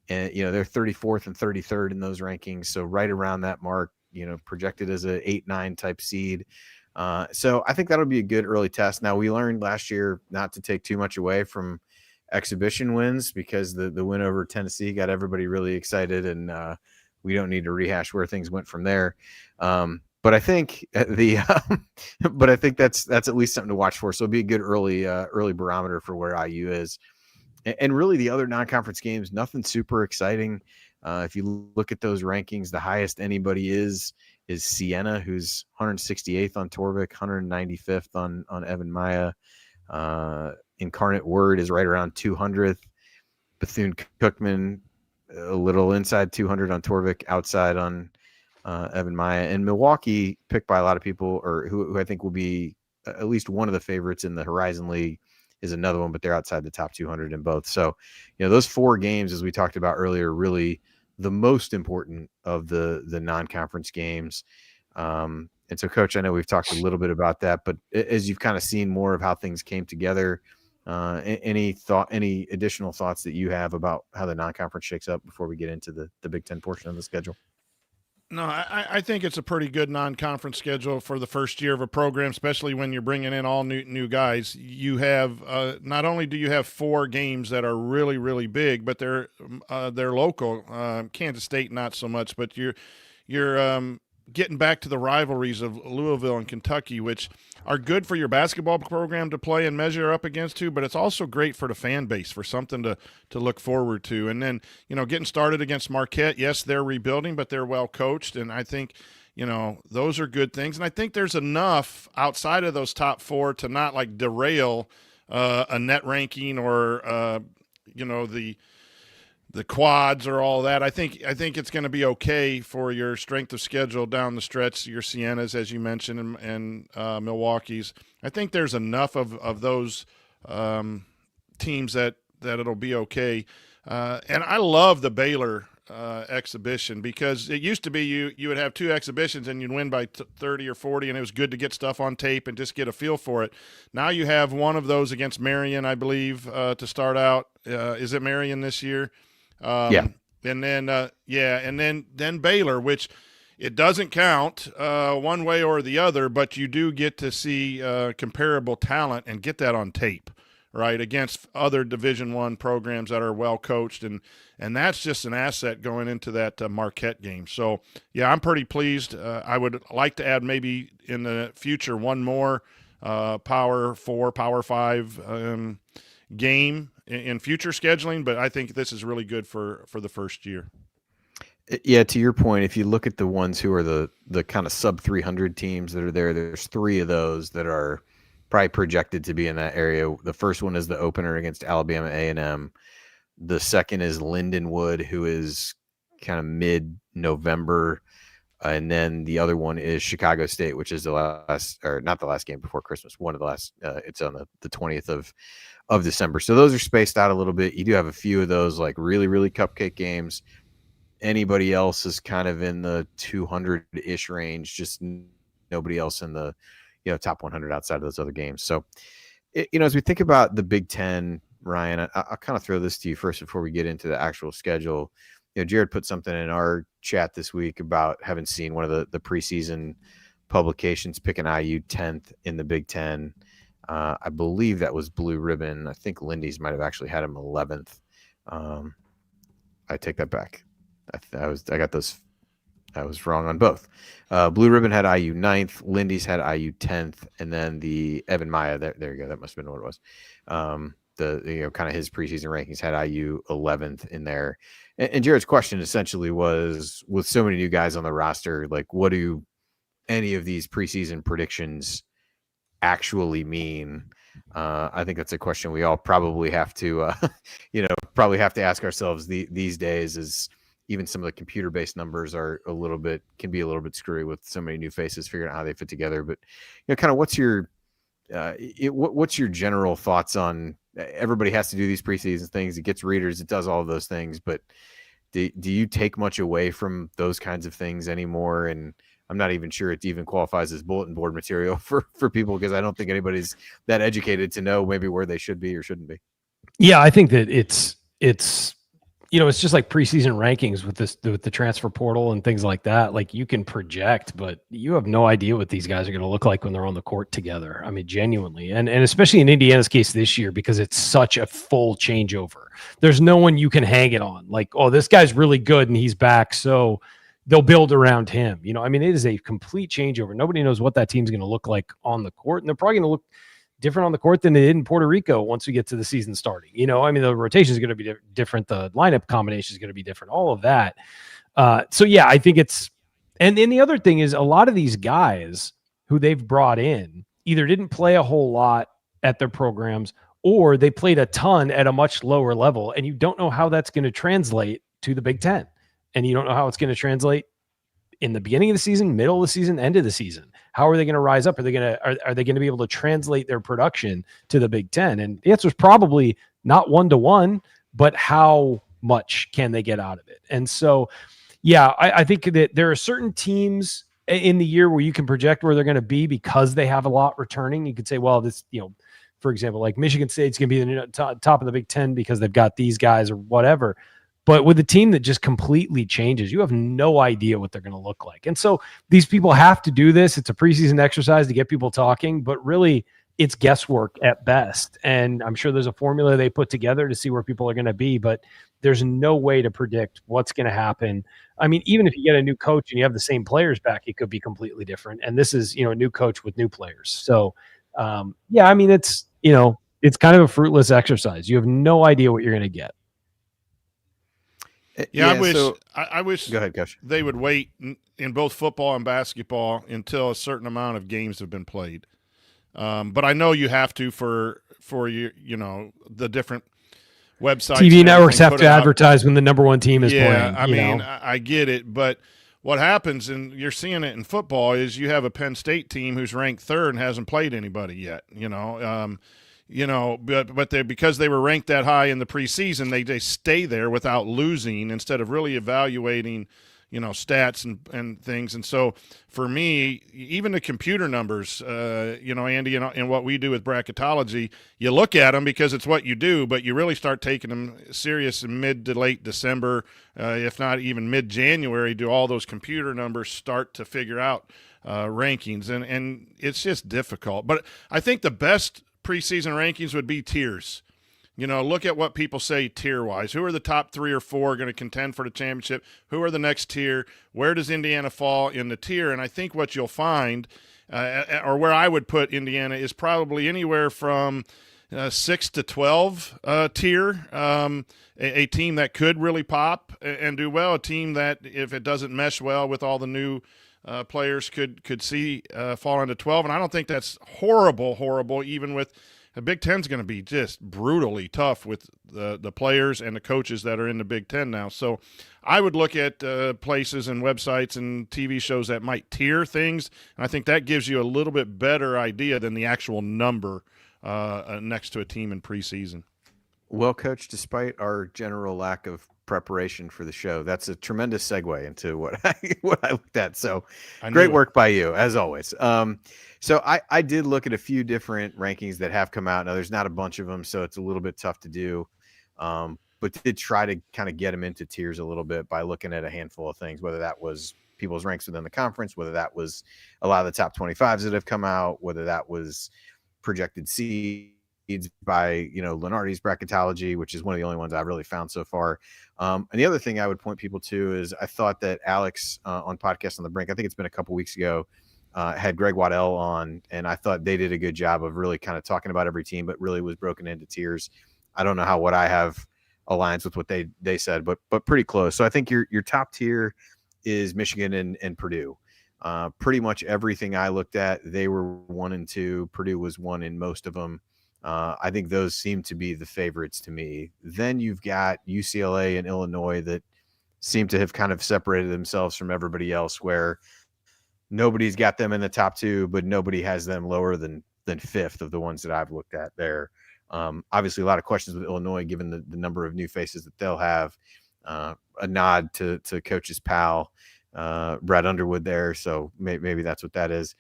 Speaker 2: And, they're 34th and 33rd in those rankings. So right around that mark, projected as a 8-9 type seed. So I think that'll be a good early test. Now, we learned last year not to take too much away from exhibition wins because the win over Tennessee got everybody really excited, and we don't need to rehash where things went from there. But I think but I think that's at least something to watch for. So it'll be a good early barometer for where IU is. And really the other non-conference games, nothing super exciting. If you look at those rankings, the highest anybody is Siena, who's 168th on Torvik, 195th on Evan Maya. Incarnate Word is right around 200th. Bethune-Cookman, a little inside 200 on Torvik, outside on Evan Maya. And Milwaukee, picked by a lot of people, or who I think will be at least one of the favorites in the Horizon League, is another one, but they're outside the top 200 in both. So, those 4 games, as we talked about earlier, really the most important of the non-conference games. And so, Coach, I know we've talked a little bit about that, but as you've kind of seen more of how things came together, any additional thoughts that you have about how the non-conference shakes up before we get into the Big Ten portion of the schedule?
Speaker 6: No, I think it's a pretty good non-conference schedule for the first year of a program, especially when you're bringing in all new guys. You have not only do you have 4 games that are really, really big, but they're local. Kansas State not so much, but you're getting back to the rivalries of Louisville and Kentucky, which are good for your basketball program to play and measure up against too, but it's also great for the fan base, for something to look forward to. And then, getting started against Marquette, yes, they're rebuilding, but they're well coached. And I think, those are good things. And I think there's enough outside of those top 4 to not like derail a net ranking or, the quads or all that. I think it's going to be okay for your strength of schedule down the stretch, your Sienas, as you mentioned, and Milwaukee's. I think there's enough of those teams that it'll be okay. And I love the Baylor exhibition, because it used to be you would have 2 exhibitions and you'd win by 30 or 40, and it was good to get stuff on tape and just get a feel for it. Now you have one of those against Marion, I believe, to start out. Is it Marion this year?
Speaker 2: Yeah.
Speaker 6: And then, and then Baylor, which it doesn't count one way or the other, but you do get to see comparable talent and get that on tape, right, against other Division I programs that are well coached, and that's just an asset going into that Marquette game. So, yeah, I'm pretty pleased. I would like to add maybe in the future one more Power 4, Power 5 game in future scheduling, but I think this is really good for the first year.
Speaker 2: Yeah, to your point, if you look at the ones who are the kind of sub 300 teams that are there's 3 of those that are probably projected to be in that area. The first one is the opener against Alabama A&M. The second is Lindenwood, who is kind of mid-November. And then the other one is Chicago State, which is the last, or not the last game before Christmas, one of the last, it's on the 20th of December. So those are spaced out a little bit. You do have a few of those like really, really cupcake games. Anybody else is kind of in the 200-ish range, just nobody else in the, top 100 outside of those other games. So, as we think about the Big Ten, Ryan, I'll kind of throw this to you first before we get into the actual schedule. Jared put something in our chat this week about having seen one of the preseason publications picking IU 10th in the Big Ten. I believe that was Blue Ribbon. I think Lindy's might have actually had him 11th. I take that back. I was wrong on both. Blue Ribbon had IU 9th. Lindy's had IU 10th. And then the Evan Maya, there you go. That must have been what it was. Kind of his preseason rankings had IU 11th in there. And Jared's question essentially was, with so many new guys on the roster, like, what do any of these preseason predictions actually mean? I think that's a question we all probably have to, ask ourselves these days, as even some of the computer-based numbers can be a little bit screwy with so many new faces figuring out how they fit together. But, kind of what's your general thoughts on, everybody has to do these preseason things. It gets readers. It does all of those things. But do you take much away from those kinds of things anymore? And I'm not even sure it even qualifies as bulletin board material for people, because I don't think anybody's that educated to know maybe where they should be or shouldn't be.
Speaker 5: Yeah, I think that it's it's just like preseason rankings with the transfer portal and things like that. Like, you can project, but you have no idea what these guys are going to look like when they're on the court together. I mean, genuinely, and especially in Indiana's case this year, because it's such a full changeover. There's no one you can hang it on. Like, oh, this guy's really good and he's back, so they'll build around him. I mean, it is a complete changeover. Nobody knows what that team's going to look like on the court, and they're probably going to look different on the court than they did in Puerto Rico once we get to the season starting. I mean, the rotation is going to be different. The lineup combination is going to be different, all of that. So yeah, I think it's, and then the other thing is, a lot of these guys who they've brought in either didn't play a whole lot at their programs, or they played a ton at a much lower level. And you don't know how that's going to translate to the Big Ten. And you don't know how it's going to translate in the beginning of the season, middle of the season, end of the season. How are they going to rise up? Are they going to be able to translate their production to the Big Ten? And the answer is probably not 1-to-1, but how much can they get out of it? And so, yeah, I think that there are certain teams in the year where you can project where they're going to be because they have a lot returning. You could say, well, this, for example, like Michigan State's going to be the top of the Big Ten because they've got these guys or whatever. But with a team that just completely changes, you have no idea what they're going to look like. And so these people have to do this. It's a preseason exercise to get people talking, but really it's guesswork at best. And I'm sure there's a formula they put together to see where people are going to be, but there's no way to predict what's going to happen. I mean, even if you get a new coach and you have the same players back, it could be completely different. And this is, a new coach with new players. So, yeah, I mean, it's kind of a fruitless exercise. You have no idea what you're going to get.
Speaker 6: Yeah, I wish
Speaker 2: Go ahead, Coach.
Speaker 6: They would wait in both football and basketball until a certain amount of games have been played. But I know you have to for the different websites.
Speaker 5: TV networks have to advertise when the number one team is playing.
Speaker 6: I mean, I get it, but what happens, and you're seeing it in football, is you have a Penn State team who's ranked third and hasn't played anybody yet. But because they were ranked that high in the preseason, they stay there without losing instead of really evaluating, stats and things. And so for me, even the computer numbers, Andy, and what we do with bracketology, you look at them because it's what you do, but you really start taking them serious in mid to late December, if not even mid-January, do all those computer numbers start to figure out rankings. And it's just difficult. But I think the best preseason rankings would be tiers. Look at what people say tier-wise. Who are the top 3 or 4 going to contend for the championship? Who are the next tier? Where does Indiana fall in the tier? And I think what you'll find, or where I would put Indiana, is probably anywhere from 6 to 12 tier. A team that could really pop and do well. A team that, if it doesn't mesh well with all the new players, could see fall into 12. And I don't think that's horrible, even with the Big Ten's going to be just brutally tough with the players and the coaches that are in the Big Ten now. So I would look at places and websites and TV shows that might tier things, and I think that gives you a little bit better idea than the actual number next to a team in preseason.
Speaker 2: Well, Coach, despite our general lack of preparation for the show, that's a tremendous segue into what I looked at. So great work by you, as always. So I did look at a few different rankings that have come out. Now, there's not a bunch of them, so it's a little bit tough to do. But did try to kind of get them into tiers a little bit by looking at a handful of things, whether that was people's ranks within the conference, whether that was a lot of the top 25s that have come out, whether that was projected seeds by, Lenardi's bracketology, which is one of the only ones I've really found so far. And the other thing I would point people to is I thought that Alex on Podcast on the Brink, I think it's been a couple weeks ago, had Greg Waddell on, and I thought they did a good job of really kind of talking about every team, but really was broken into tiers. I don't know how what I have aligns with what they said, but pretty close. So I think your top tier is Michigan and Purdue. Pretty much everything I looked at, they were 1 and 2. Purdue was 1 in most of them. I think those seem to be the favorites to me. Then you've got UCLA and Illinois that seem to have kind of separated themselves from everybody else, where nobody's got them in the top 2, but nobody has them lower than 5th of the ones that I've looked at there. Obviously, a lot of questions with Illinois, given the number of new faces that they'll have. A nod to Coach's pal, Brad Underwood there. So maybe that's what that is.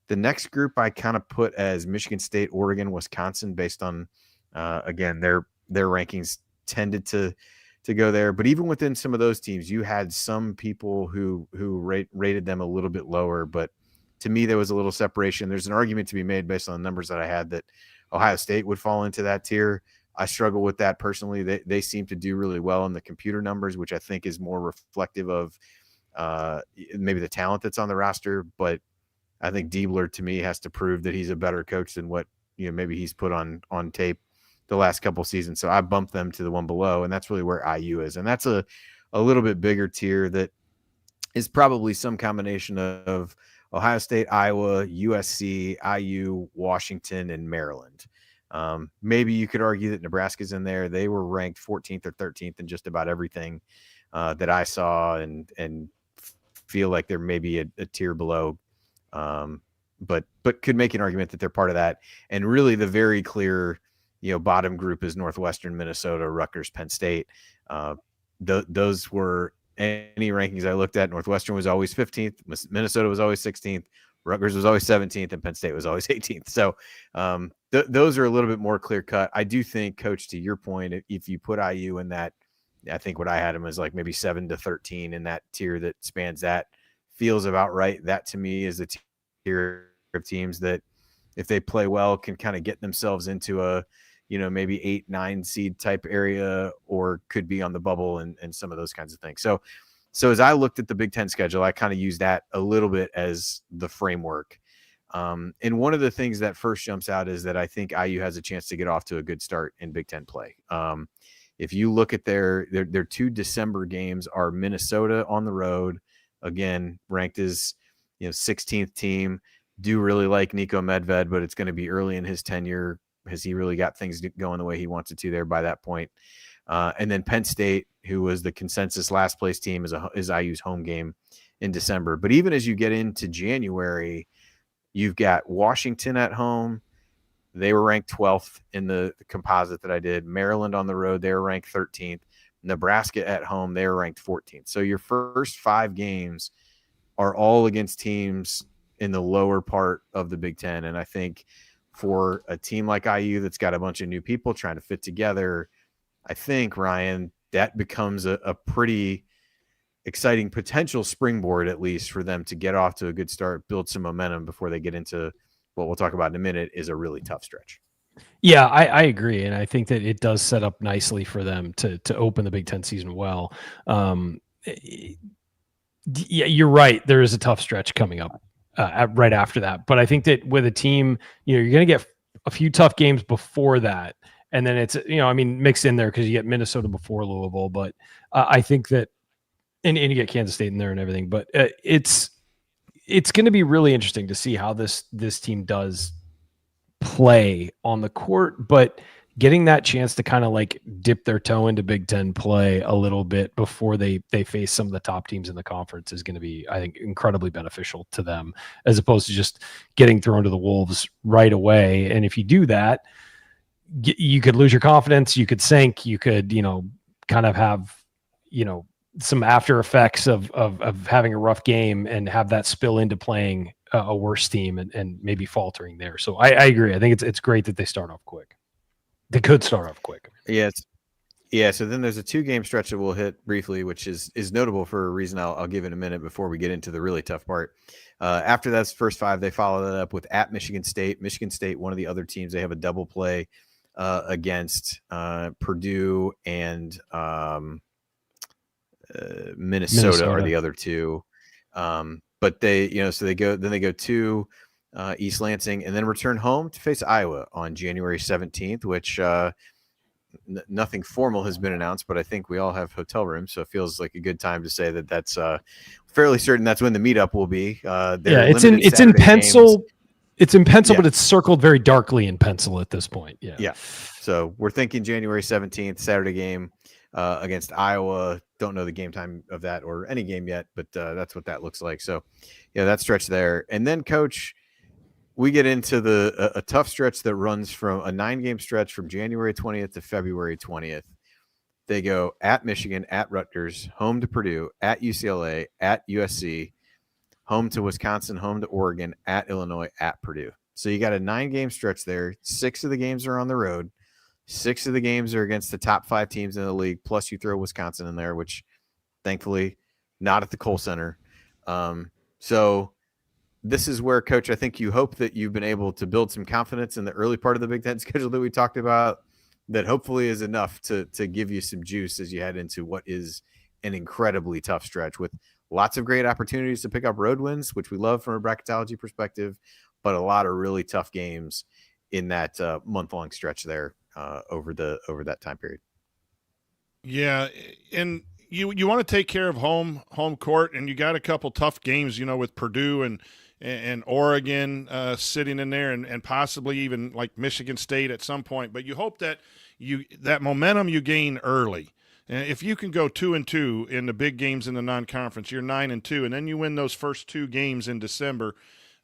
Speaker 2: The next group I kind of put as Michigan State, Oregon, Wisconsin, based on, again, their rankings tended to go there. But even within some of those teams, you had some people who rated them a little bit lower. But to me, there was a little separation. There's an argument to be made based on the numbers that I had that Ohio State would fall into that tier. I struggle with that personally. They seem to do really well in the computer numbers, which I think is more reflective of maybe the talent that's on the roster. But I think Diebler, to me, has to prove that he's a better coach than what maybe he's put on tape the last couple seasons. So I bumped them to the one below, and that's really where IU is. And that's a little bit bigger tier that is probably some combination of Ohio State, Iowa, USC, IU, Washington, and Maryland. Maybe you could argue that Nebraska's in there. They were ranked 14th or 13th in just about everything that I saw, and feel like they're maybe a tier below. But could make an argument that they're part of that. And really the very clear, bottom group is Northwestern, Minnesota, Rutgers, Penn State. Those were any rankings I looked at. Northwestern was always 15th. Minnesota was always 16th. Rutgers was always 17th, and Penn State was always 18th. So those are a little bit more clear cut. I do think, Coach, to your point, if you put IU in that, I think what I had them is like maybe 7 to 13 in that tier that spans that, feels about right. That to me is a tier of teams that, if they play well, can kind of get themselves into a, maybe 8-9 seed type area, or could be on the bubble and some of those kinds of things. So as I looked at the Big Ten schedule, I kind of used that a little bit as the framework. And one of the things that first jumps out is that I think IU has a chance to get off to a good start in Big Ten play. If you look at their 2 December games are Minnesota on the road, again, ranked as 16th team. Do really like Nico Medved, but it's going to be early in his tenure. Has he really got things going the way he wants it to there by that point? And then Penn State, who was the consensus last place team, is IU's home game in December. But even as you get into January, you've got Washington at home. They were ranked 12th in the composite that I did. Maryland on the road, they were ranked 13th. Nebraska at home, they were ranked 14th. So your first 5 games are all against teams in the lower part of the Big Ten. And I think for a team like IU that's got a bunch of new people trying to fit together, I think, Ryan, that becomes a pretty exciting potential springboard, at least for them to get off to a good start, build some momentum before they get into what we'll talk about in a minute, is a really tough stretch.
Speaker 5: Yeah, I agree. And I think that it does set up nicely for them to open the Big Ten season well. Yeah, you're right. There is a tough stretch coming up right after that. But I think that with a team, you're going to get a few tough games before that. And then it's, mixed in there because you get Minnesota before Louisville. But I think that, and you get Kansas State in there and everything. But it's going to be really interesting to see how this team does play on the court, but getting that chance to kind of like dip their toe into Big Ten play a little bit before they face some of the top teams in the conference is going to be, I think, incredibly beneficial to them, as opposed to just getting thrown to the wolves right away. And if you do that, you could lose your confidence, you could sink, you could, kind of have, some after effects of having a rough game and have that spill into playing a worse team and maybe faltering there. So I agree. I think it's great that they start off quick. They could start off quick.
Speaker 2: Yes. Yeah. So then there's a 2-game stretch that we'll hit briefly, which is notable for a reason I'll give in a minute before we get into the really tough part. After that's first 5, they follow that up with at Michigan State. Michigan State, one of the other teams, they have a double play against Purdue and Minnesota are the other two. But they, so they go to East Lansing and then return home to face Iowa on January 17th, which nothing formal has been announced, but I think we all have hotel rooms. So it feels like a good time to say that that's fairly certain that's when the meetup will be.
Speaker 5: It's in pencil. Games. It's in pencil, but it's circled very darkly in pencil at this point. Yeah.
Speaker 2: So we're thinking January 17th, Saturday game against Iowa. Don't know the game time of that or any game yet, but that's what that looks like. So, that stretch there. And then, Coach, we get into a tough stretch that runs from a 9-game stretch from January 20th to February 20th. They go at Michigan, at Rutgers, home to Purdue, at UCLA, at USC, home to Wisconsin, home to Oregon, at Illinois, at Purdue. So you got a 9-game stretch there. 6 of the games are on the road. 6 of the games are against the top 5 teams in the league. Plus you throw Wisconsin in there, which thankfully not at the Kohl Center. So this is where, Coach, I think you hope that you've been able to build some confidence in the early part of the Big Ten schedule that we talked about, that hopefully is enough to give you some juice as you head into what is an incredibly tough stretch with lots of great opportunities to pick up road wins, which we love from a bracketology perspective, but a lot of really tough games in that month-long stretch there over that time period.
Speaker 6: Yeah, and you want to take care of home court, and you got a couple tough games, with Purdue and Oregon sitting in there, and possibly even like Michigan State at some point. But you hope that that momentum you gain early. And if you can go 2-2 in the big games in the non-conference, you're 9-2, and then you win those first 2 games in December.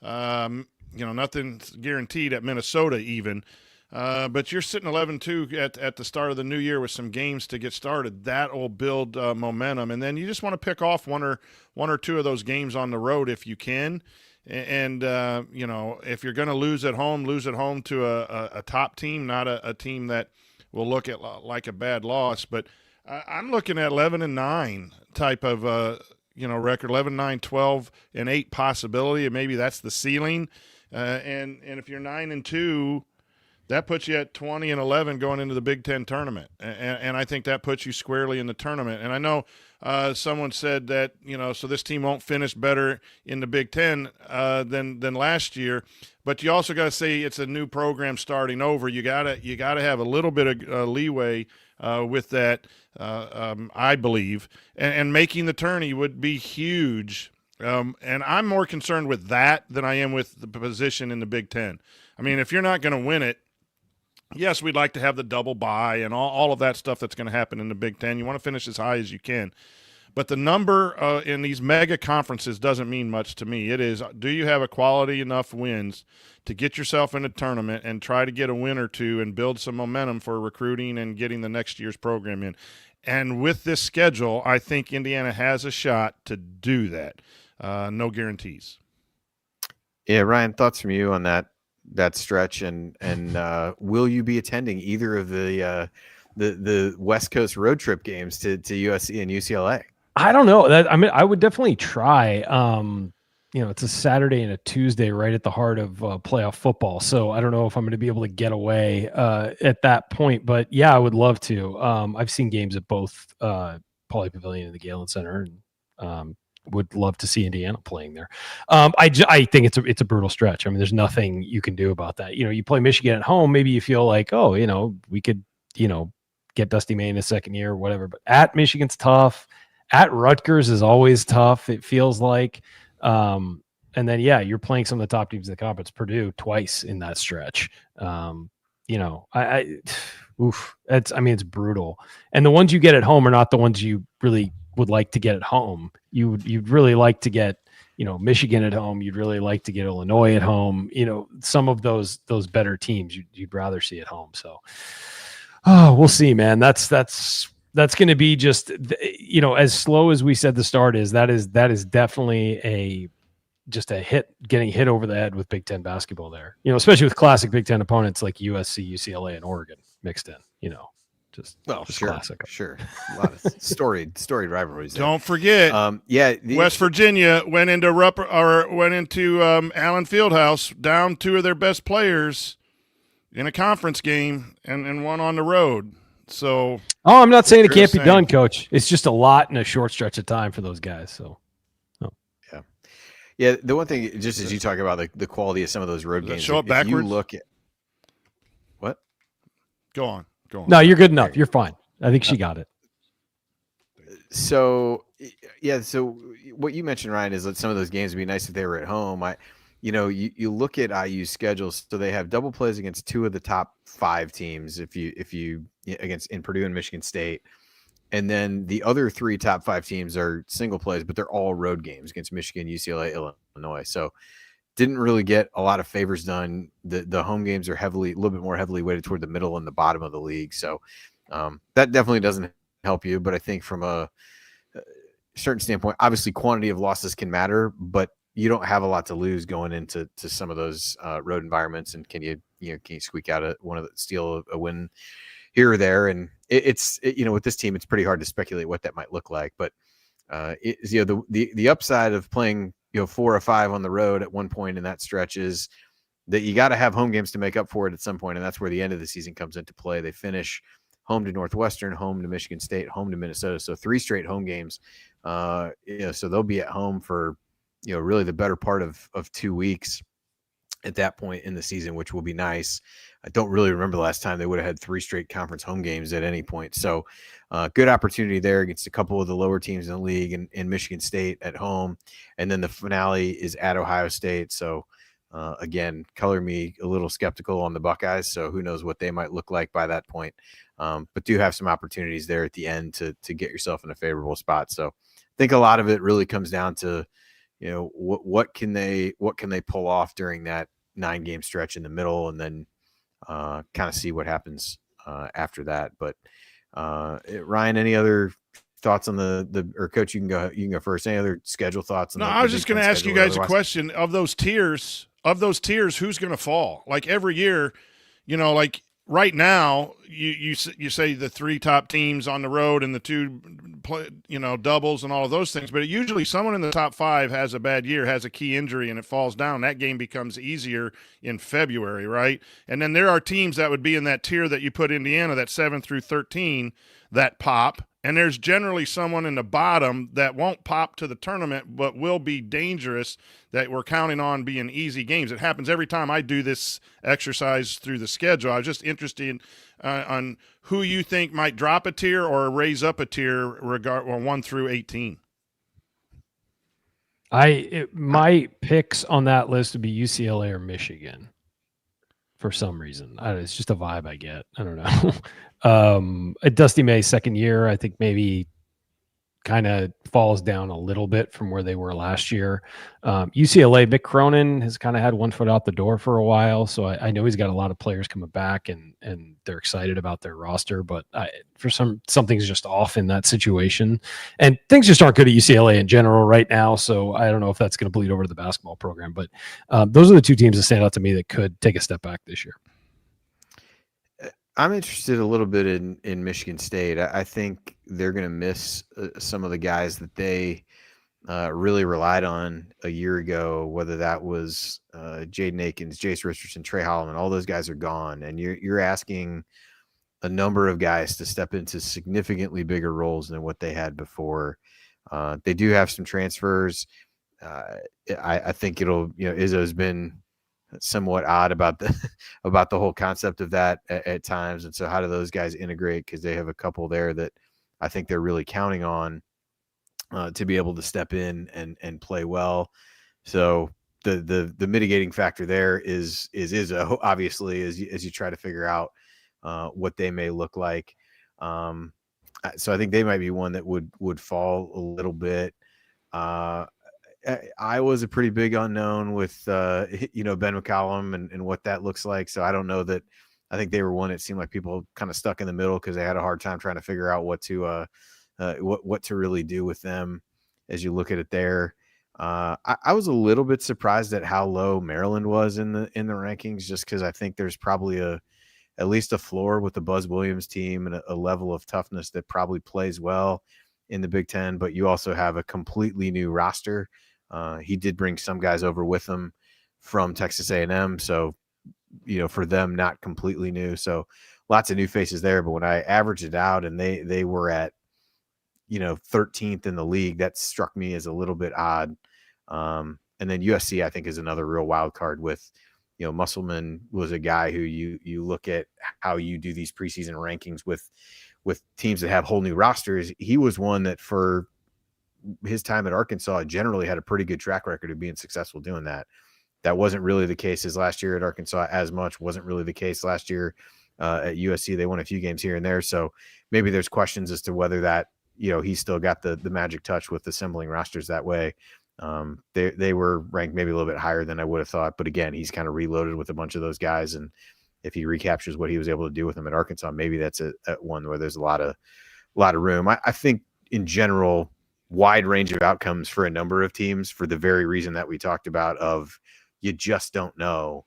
Speaker 6: Nothing's guaranteed at Minnesota even. But you're sitting 11-2 at the start of the new year with some games to get started. That will build momentum, and then you just want to pick off one or two of those games on the road if you can. And if you're going to lose at home to a top team, not a team that will look at like a bad loss. But I'm looking at 11-9 type of record, 11-9, 12-8 possibility, and maybe that's the ceiling. And if you're 9-2. That puts you at 20-11 going into the Big Ten tournament, and I think that puts you squarely in the tournament. And I know someone said that so this team won't finish better in the Big Ten than last year, but you also got to say it's a new program starting over. You gotta have a little bit of leeway with that, I believe, and making the tourney would be huge. And I'm more concerned with that than I am with the position in the Big Ten. I mean, if you're not going to win it. Yes, we'd like to have the double bye and all of that stuff that's going to happen in the Big Ten. You want to finish as high as you can. But the number in these mega conferences doesn't mean much to me. It is, do you have a quality enough wins to get yourself in a tournament and try to get a win or two and build some momentum for recruiting and getting the next year's program in? And with this schedule, I think Indiana has a shot to do that. No guarantees.
Speaker 2: Yeah, Ryan, thoughts from you on that stretch, and will you be attending either of the West Coast road trip games to USC and UCLA?
Speaker 5: I don't know. I would definitely try. It's a Saturday and a Tuesday right at the heart of playoff football. So I don't know if I'm going to be able to get away at that point, but yeah, I would love to. I've seen games at both Pauley Pavilion and the Galen Center, and would love to see Indiana playing there. I think it's a brutal stretch. I mean, there's nothing you can do about that. You play Michigan at home, maybe you feel like, we could, get Dusty May in his second year or whatever, but at Michigan's tough. At Rutgers is always tough, it feels like. And then, you're playing some of the top teams in the conference, Purdue twice in that stretch. It's brutal. And the ones you get at home are not the ones you really would like to get at home. You'd really like to get, Michigan at home. You'd really like to get Illinois at home. Some of those better teams you'd rather see at home. So, we'll see, man. That's going to be just, as slow as we said the start is. That is definitely getting hit over the head with Big Ten basketball there. Especially with classic Big Ten opponents like USC, UCLA, and Oregon mixed in. Just
Speaker 2: sure,
Speaker 5: classic.
Speaker 2: Sure. A lot of storied rivalries there.
Speaker 6: Don't forget, West Virginia went into Allen Fieldhouse down 2 of their best players in a conference game and one on the road. So,
Speaker 5: I'm not saying it can't be done, Coach. It's just a lot in a short stretch of time for those guys. So,
Speaker 2: yeah. The one thing, just as you talk about the quality of some of those road games,
Speaker 6: show up backwards.
Speaker 2: You look at what?
Speaker 6: Go on.
Speaker 5: No, you're good enough. You're fine. I think she got it.
Speaker 2: So, so what you mentioned, Ryan, is that some of those games would be nice if they were at home. You look at IU's schedules, so they have double plays against 2 of the top 5 teams if you against in Purdue and Michigan State. And then the other 3 top 5 teams are single plays, but they're all road games against Michigan, UCLA, Illinois. So didn't really get a lot of favors done. The home games are a little bit more heavily weighted toward the middle and the bottom of the league. So that definitely doesn't help you. But I think from a certain standpoint, obviously quantity of losses can matter, but you don't have a lot to lose going into some of those road environments. And can you squeak out steal a win here or there? And it's with this team, it's pretty hard to speculate what that might look like. But the upside of playing 4 or 5 on the road at one point in that stretch is that you got to have home games to make up for it at some point, and that's where the end of the season comes into play. They finish home to Northwestern, home to Michigan State, home to Minnesota, so 3 straight home games. So they'll be at home for really the better part of 2 weeks at that point in the season, which will be nice. I don't really remember the last time they would have had 3 straight conference home games at any point. So good opportunity there against a couple of the lower teams in the league and Michigan State at home. And then the finale is at Ohio State. So again, color me a little skeptical on the Buckeyes. So who knows what they might look like by that point. But do have some opportunities there at the end to get yourself in a favorable spot. So I think a lot of it really comes down to, what can they pull off during that 9-game stretch in the middle, and then kind of see what happens after that. But Ryan, any other thoughts on or Coach, you can go first. Any other schedule thoughts?
Speaker 6: No, I was just going to ask you guys a question. Of those tiers, who's going to fall? Like every year, like right now, you say the 3 top teams on the road and the 2 doubles and all of those things, but usually someone in the top 5 has a bad year, has a key injury, and it falls down. That game becomes easier in February, right? And then there are teams that would be in that tier that you put Indiana, that 7 through 13, that pop. And there's generally someone in the bottom that won't pop to the tournament but will be dangerous, that we're counting on being easy games. It happens every time I do this exercise through the schedule. I was just interested on who you think might drop a tier or raise up a tier 1 through 18.
Speaker 5: My picks on that list would be UCLA or Michigan. For some reason, it's just a vibe I get. I don't know. Dusty May's second year, I think maybe kind of falls down a little bit from where they were last year. UCLA, Mick Cronin has kind of had one foot out the door for a while, so I know he's got a lot of players coming back, and they're excited about their roster. But something's just off in that situation, and things just aren't good at UCLA in general right now. So I don't know if that's going to bleed over to the basketball program. But those are the 2 teams that stand out to me that could take a step back this year.
Speaker 2: I'm interested a little bit in Michigan State. I think they're going to miss some of the guys that they really relied on a year ago, whether that was Jaden Akins, Jace Richardson, Trey Holloman. All those guys are gone, and you're asking a number of guys to step into significantly bigger roles than what they had before. They do have some transfers. I think Izzo's been somewhat odd about the whole concept of that at times. And so how do those guys integrate? Because they have a couple there that I think they're really counting on to be able to step in and play well. So the mitigating factor there is Izzo, obviously, as you try to figure out what they may look like. So I think they might be one that would fall a little bit. Iowa's a pretty big unknown with, Ben McCollum and what that looks like. So I don't know that. I think they were one. It seemed like people kind of stuck in the middle because they had a hard time trying to figure out what to really do with them as you look at it there. I was a little bit surprised at how low Maryland was in the rankings, just because I think there's probably at least a floor with the Buzz Williams team and a level of toughness that probably plays well in the Big Ten. But you also have a completely new roster. He did bring some guys over with him from Texas A&M. So, for them, not completely new. So lots of new faces there. But when I averaged it out and they were at, 13th in the league, that struck me as a little bit odd. And then USC, I think, is another real wild card with, Musselman was a guy who you look at how you do these preseason rankings with teams that have whole new rosters. He was one that for his time at Arkansas generally had a pretty good track record of being successful doing that. That wasn't really the case his last year at Arkansas as much. Wasn't really the case last year at USC. They won a few games here and there. So maybe there's questions as to whether that, he's still got the magic touch with assembling rosters that way. They were ranked maybe a little bit higher than I would have thought. But again, he's kind of reloaded with a bunch of those guys. And if he recaptures what he was able to do with them at Arkansas, maybe that's a one where there's a lot of lot of room. I think in general, wide range of outcomes for a number of teams for the very reason that we talked about of you just don't know.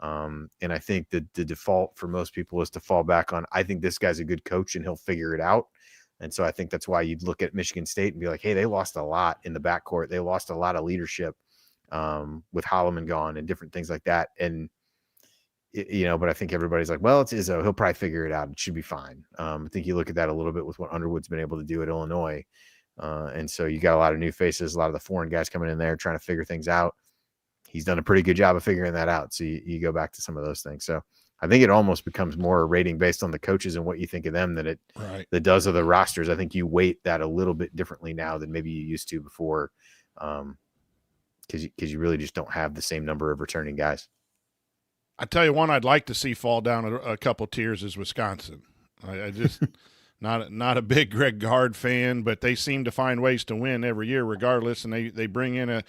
Speaker 2: And I think that the default for most people is to fall back on, I think this guy's a good coach and he'll figure it out. And so I think that's why you'd look at Michigan State and be like, hey, they lost a lot in the backcourt. They lost a lot of leadership with Holloman gone and different things like that. And, but I think everybody's like, well, it's Izzo. He'll probably figure it out. It should be fine. I think you look at that a little bit with what Underwood's been able to do at Illinois. And so you got a lot of new faces, a lot of the foreign guys coming in there trying to figure things out. He's done a pretty good job of figuring that out. So you go back to some of those things. So I think it almost becomes more a rating based on the coaches and what you think of them than that does of the rosters. I think you weight that a little bit differently now than maybe you used to before, because you really just don't have the same number of returning guys.
Speaker 6: I tell you one I'd like to see fall down a couple tiers is Wisconsin. I just not a big Greg Gard fan, but they seem to find ways to win every year regardless, and they bring in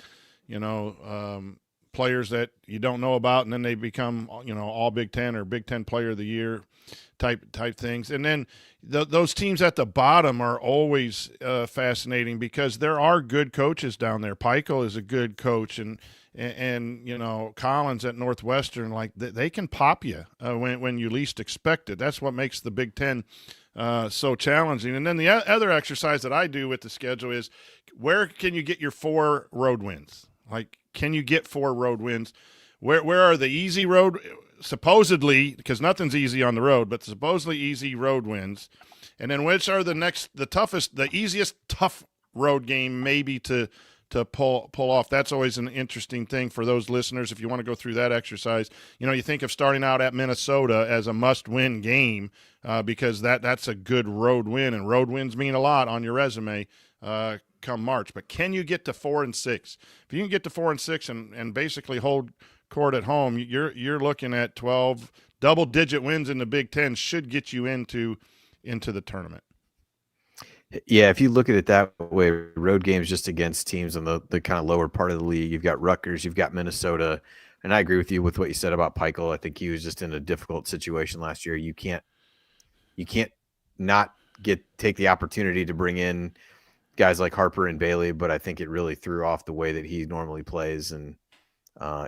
Speaker 6: players that you don't know about, and then they become all Big Ten or Big Ten Player of the Year type things. And then those teams at the bottom are always fascinating because there are good coaches down there. Peichel is a good coach, and Collins at Northwestern, like they can pop you when you least expect it. That's what makes the Big Ten so challenging. And then the other exercise that I do with the schedule is where can you get your 4 road wins? Like, can you get 4 road wins? Where are the easy road, supposedly, because nothing's easy on the road, but supposedly easy road wins? And then which are the easiest tough road game maybe to pull off? That's always an interesting thing for those listeners. If you want to go through that exercise, you think of starting out at Minnesota as a must-win game because that's a good road win, and road wins mean a lot on your resume come March. But can you get to 4-6? If you can get to 4-6 and basically hold court at home, you're looking at 12 double-digit wins in the Big Ten should get you into the tournament.
Speaker 2: Yeah, if you look at it that way, road games just against teams on the kind of lower part of the league, you've got Rutgers, you've got Minnesota, and I agree with you with what you said about Peichel. I think he was just in a difficult situation last year. You can't not take the opportunity to bring in guys like Harper and Bailey, but I think it really threw off the way that he normally plays, and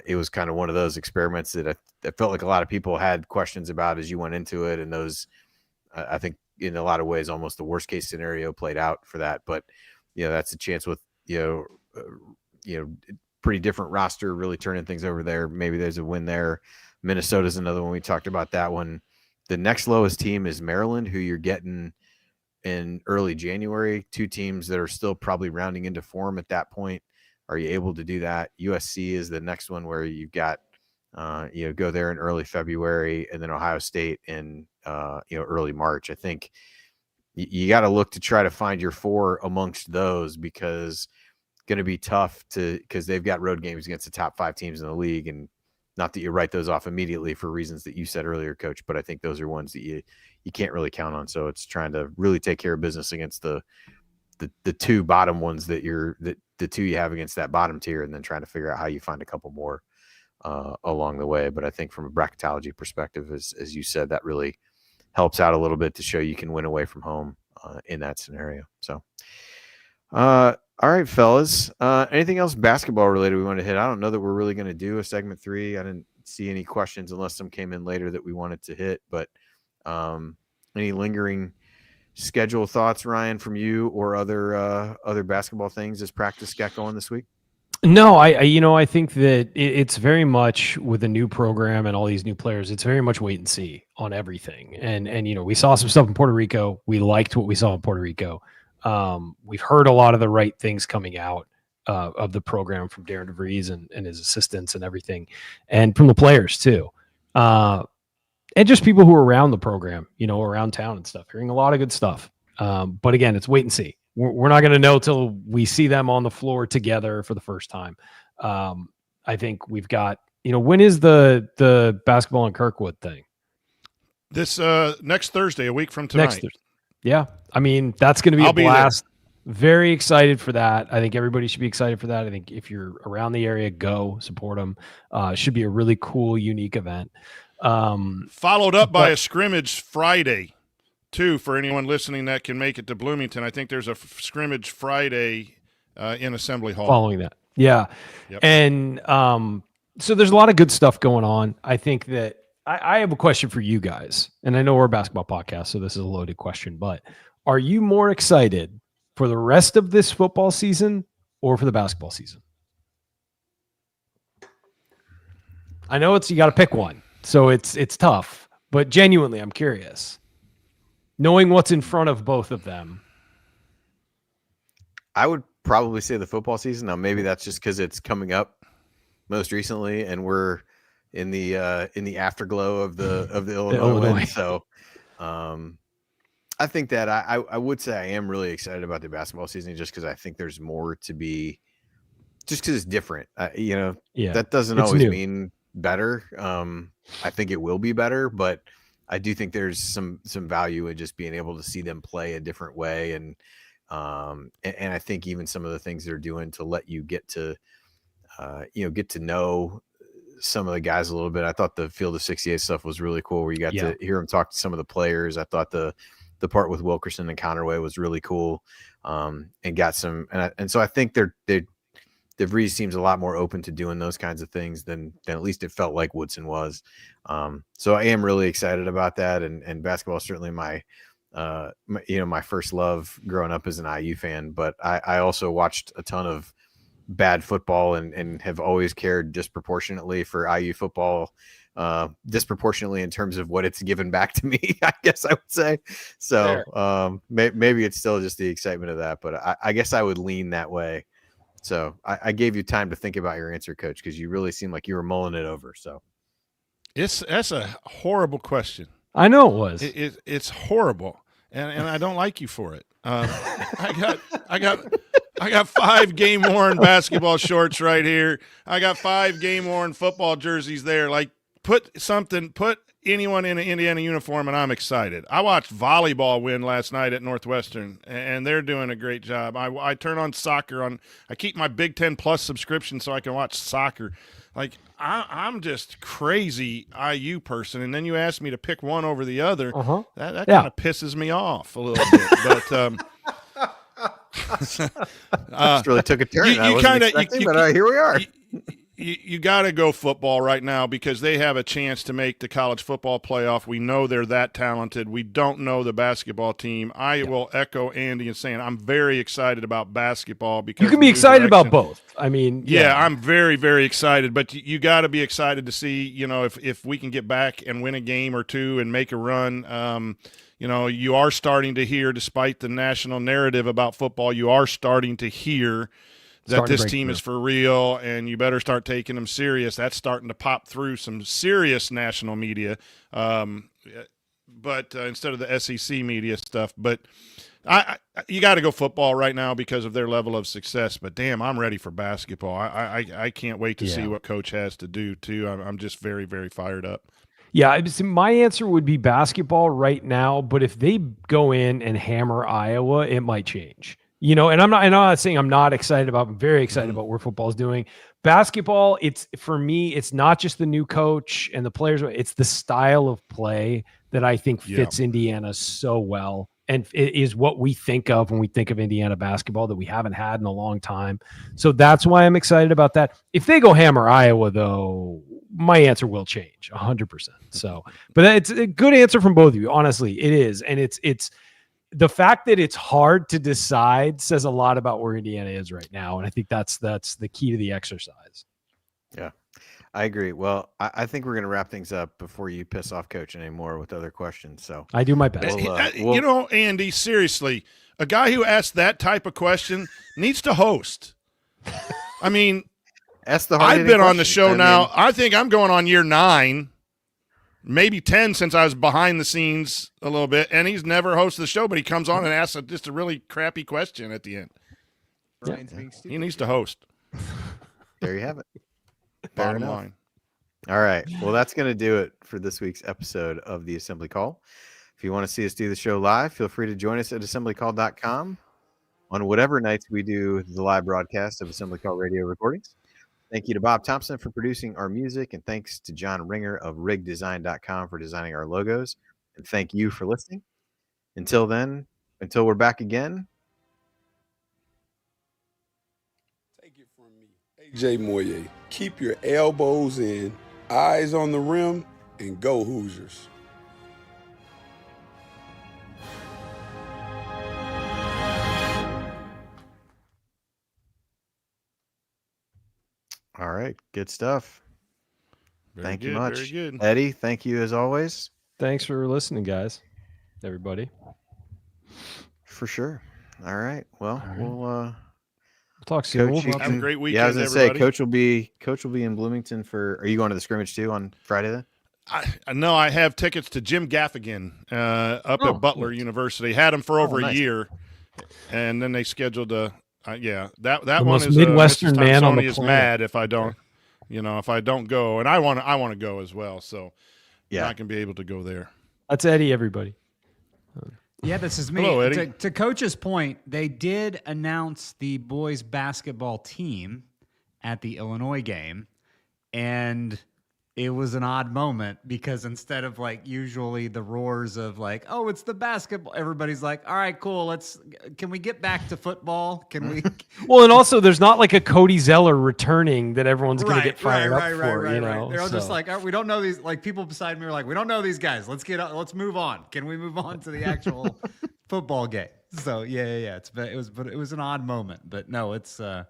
Speaker 2: it was kind of one of those experiments that I felt like a lot of people had questions about as you went into it, and those I think in a lot of ways almost the worst case scenario played out for that. But that's a chance with pretty different roster, really turning things over there. Maybe there's a win there. Minnesota's another one. We talked about that one. The next lowest team is Maryland, who you're getting in early January. 2 teams that are still probably rounding into form at that point. Are you able to do that? USC is the next one where you've got go there in early February, and then Ohio State in early March. I think you got to look to try to find your 4 amongst those, because it's going to be tough because they've got road games against the top 5 teams in the league, and not that you write those off immediately for reasons that you said earlier, Coach, but I think those are ones that you can't really count on. So it's trying to really take care of business against the 2 bottom ones the 2 you have against that bottom tier, and then trying to figure out how you find a couple more along the way. But I think from a bracketology perspective, as you said, that really helps out a little bit to show you can win away from home in that scenario. So, all right, fellas, anything else basketball related we want to hit? I don't know that we're really going to do a segment 3. I didn't see any questions unless some came in later that we wanted to hit, but any lingering schedule thoughts, Ryan, from you or other basketball things as practice got going this week?
Speaker 5: No, I think that it's very much with a new program and all these new players, it's very much wait and see on everything. And we saw some stuff in Puerto Rico. We liked what we saw in Puerto Rico. We've heard a lot of the right things coming out of the program from Darian DeVries and his assistants and everything, and from the players too. And just people who are around the program, around town and stuff, hearing a lot of good stuff. But again, it's wait and see. We're not going to know till we see them on the floor together for the first time. I think we've got, when is the basketball in Kirkwood thing?
Speaker 6: This next Thursday, a week from tonight.
Speaker 5: Yeah. I mean, that's going to be a blast. Very excited for that. I think everybody should be excited for that. I think if you're around the area, go support them. It should be a really cool, unique event.
Speaker 6: Followed up by a scrimmage Friday. too, for anyone listening that can make it to Bloomington, I think there's a scrimmage Friday in Assembly Hall.
Speaker 5: Following that. Yeah.
Speaker 6: Yep.
Speaker 5: And so there's a lot of good stuff going on. I think that I have a question for you guys. And I know we're a basketball podcast, so this is a loaded question, but are you more excited for the rest of this football season or for the basketball season? I know you got to pick one, so it's tough, but genuinely, I'm curious. Knowing what's in front of both of them.
Speaker 2: I would probably say the football season. Now, maybe that's just because it's coming up most recently, and we're in the afterglow of the Illinois win. So, I think that I would say I am really excited about the basketball season, just because I think there's more to be, just because it's different. That doesn't always mean better. I think it will be better, but I do think there's some value in just being able to see them play a different way, and I think even some of the things they're doing to let you get to know some of the guys a little bit. I thought the Field of 68 stuff was really cool, where you got to hear them talk to some of the players. I thought the part with Wilkerson and Connerway was really cool, and got some. And so I think DeVries seems a lot more open to doing those kinds of things than at least it felt like Woodson was. So I am really excited about that. And basketball is certainly my first love growing up as an IU fan, but I also watched a ton of bad football and have always cared disproportionately for IU football, disproportionately in terms of what it's given back to me, I guess I would say. So maybe it's still just the excitement of that, but I guess I would lean that way. So I gave you time to think about your answer, Coach, because you really seemed like you were mulling it over. So
Speaker 6: that's a horrible question.
Speaker 5: I know it was.
Speaker 6: It's horrible, and I don't like you for it. I got 5 game-worn basketball shorts right here. I got 5 game-worn football jerseys there. Like, put anyone in an Indiana uniform, and I'm excited. I watched volleyball win last night at Northwestern, and they're doing a great job. I turn on soccer I keep my Big Ten Plus subscription so I can watch soccer. Like, I'm just crazy IU person, and then you ask me to pick one over the other. That kind of pisses me off a little bit. But
Speaker 2: this really took a turn. I wasn't expecting, but here we are.
Speaker 6: You got to go football right now, because they have a chance to make the college football playoff. We know they're that talented. We don't know the basketball team. I will echo Andy in saying I'm very excited about basketball, because
Speaker 5: you can be excited about both. I mean,
Speaker 6: I'm very, very excited, but you got to be excited to see, if we can get back and win a game or two and make a run. You are starting to hear, despite the national narrative about football, you are starting to hear that this team is for real, and you better start taking them serious. That's starting to pop through some serious national media, but instead of the SEC media stuff. But you got to go football right now because of their level of success. But damn, I'm ready for basketball. I can't wait to see what Coach has to do too. I'm just very, very fired up.
Speaker 5: Yeah, my answer would be basketball right now. But if they go in and hammer Iowa, it might change. And I'm not saying I'm not excited about. I'm very excited about where football is doing. Basketball, for me, it's not just the new coach and the players. It's the style of play that I think fits Indiana so well, and it is what we think of when we think of Indiana basketball that we haven't had in a long time. So that's why I'm excited about that. If they go hammer Iowa, though, my answer will change 100%. So, but it's a good answer from both of you. Honestly, it is, and it's. The fact that it's hard to decide says a lot about where Indiana is right now. And I think that's the key to the exercise.
Speaker 2: Yeah, I agree. Well, I think we're going to wrap things up before you piss off Coach anymore with other questions. So
Speaker 5: I do my best.
Speaker 6: Andy, seriously, a guy who asks that type of question needs to host. I mean,
Speaker 2: I've
Speaker 6: been on the show now. I think I'm going on year 9. Maybe 10 since I was behind the scenes a little bit, and he's never hosted the show, but he comes on and asks just a really crappy question at the end. He needs to host.
Speaker 2: There you have it.
Speaker 6: Bottom line.
Speaker 2: All right. Well, that's going to do it for this week's episode of the Assembly Call. If you want to see us do the show live, feel free to join us at assemblycall.com on whatever nights we do the live broadcast of Assembly Call radio recordings. Thank you to Bob Thompson for producing our music, and thanks to John Ringer of rigdesign.com for designing our logos. And thank you for listening. until then, until we're back again.
Speaker 9: Take it from me, AJ Moye. Keep your elbows in, eyes on the rim, and go Hoosiers.
Speaker 2: All right. Good stuff. Thank you much.
Speaker 6: Very good.
Speaker 2: Eddie, thank you as always.
Speaker 5: Thanks for listening, guys. Everybody.
Speaker 2: For sure. All right. Well,
Speaker 5: All right.
Speaker 2: we'll
Speaker 5: talk soon.
Speaker 2: Coach,
Speaker 6: Have a great weekend,
Speaker 2: yeah, I was gonna
Speaker 6: everybody.
Speaker 2: say Coach will be in Bloomington for. Are you going to the scrimmage too on Friday then?
Speaker 6: I know I have tickets to Jim Gaffigan up at Butler University. Had him for over a year, and then they scheduled a that one
Speaker 5: most
Speaker 6: is
Speaker 5: Midwestern
Speaker 6: Mrs.
Speaker 5: man on
Speaker 6: Tonsoni
Speaker 5: the
Speaker 6: is
Speaker 5: planet.
Speaker 6: mad if I don't, if I don't go, and I want to go as well. So
Speaker 2: Yeah,
Speaker 6: I'm not gonna be able to go there.
Speaker 5: That's Eddie, everybody.
Speaker 8: Yeah, this is me.
Speaker 6: Hello, Eddie.
Speaker 8: To Coach's point, they did announce the boys basketball team at the Illinois game, and it was an odd moment because instead of like usually the roars of like, oh, it's the basketball, everybody's like, all right, cool, can we get back to football? Can we?
Speaker 5: Well, and also there's not like a Cody Zeller returning that everyone's going to get fired up for, you know.
Speaker 8: They're all just
Speaker 5: so.
Speaker 8: like, oh, we don't know these. Like people beside me are like, we don't know these guys. Let's move on. Can we move on to the actual football game? So yeah. It was an odd moment, but no, it's. I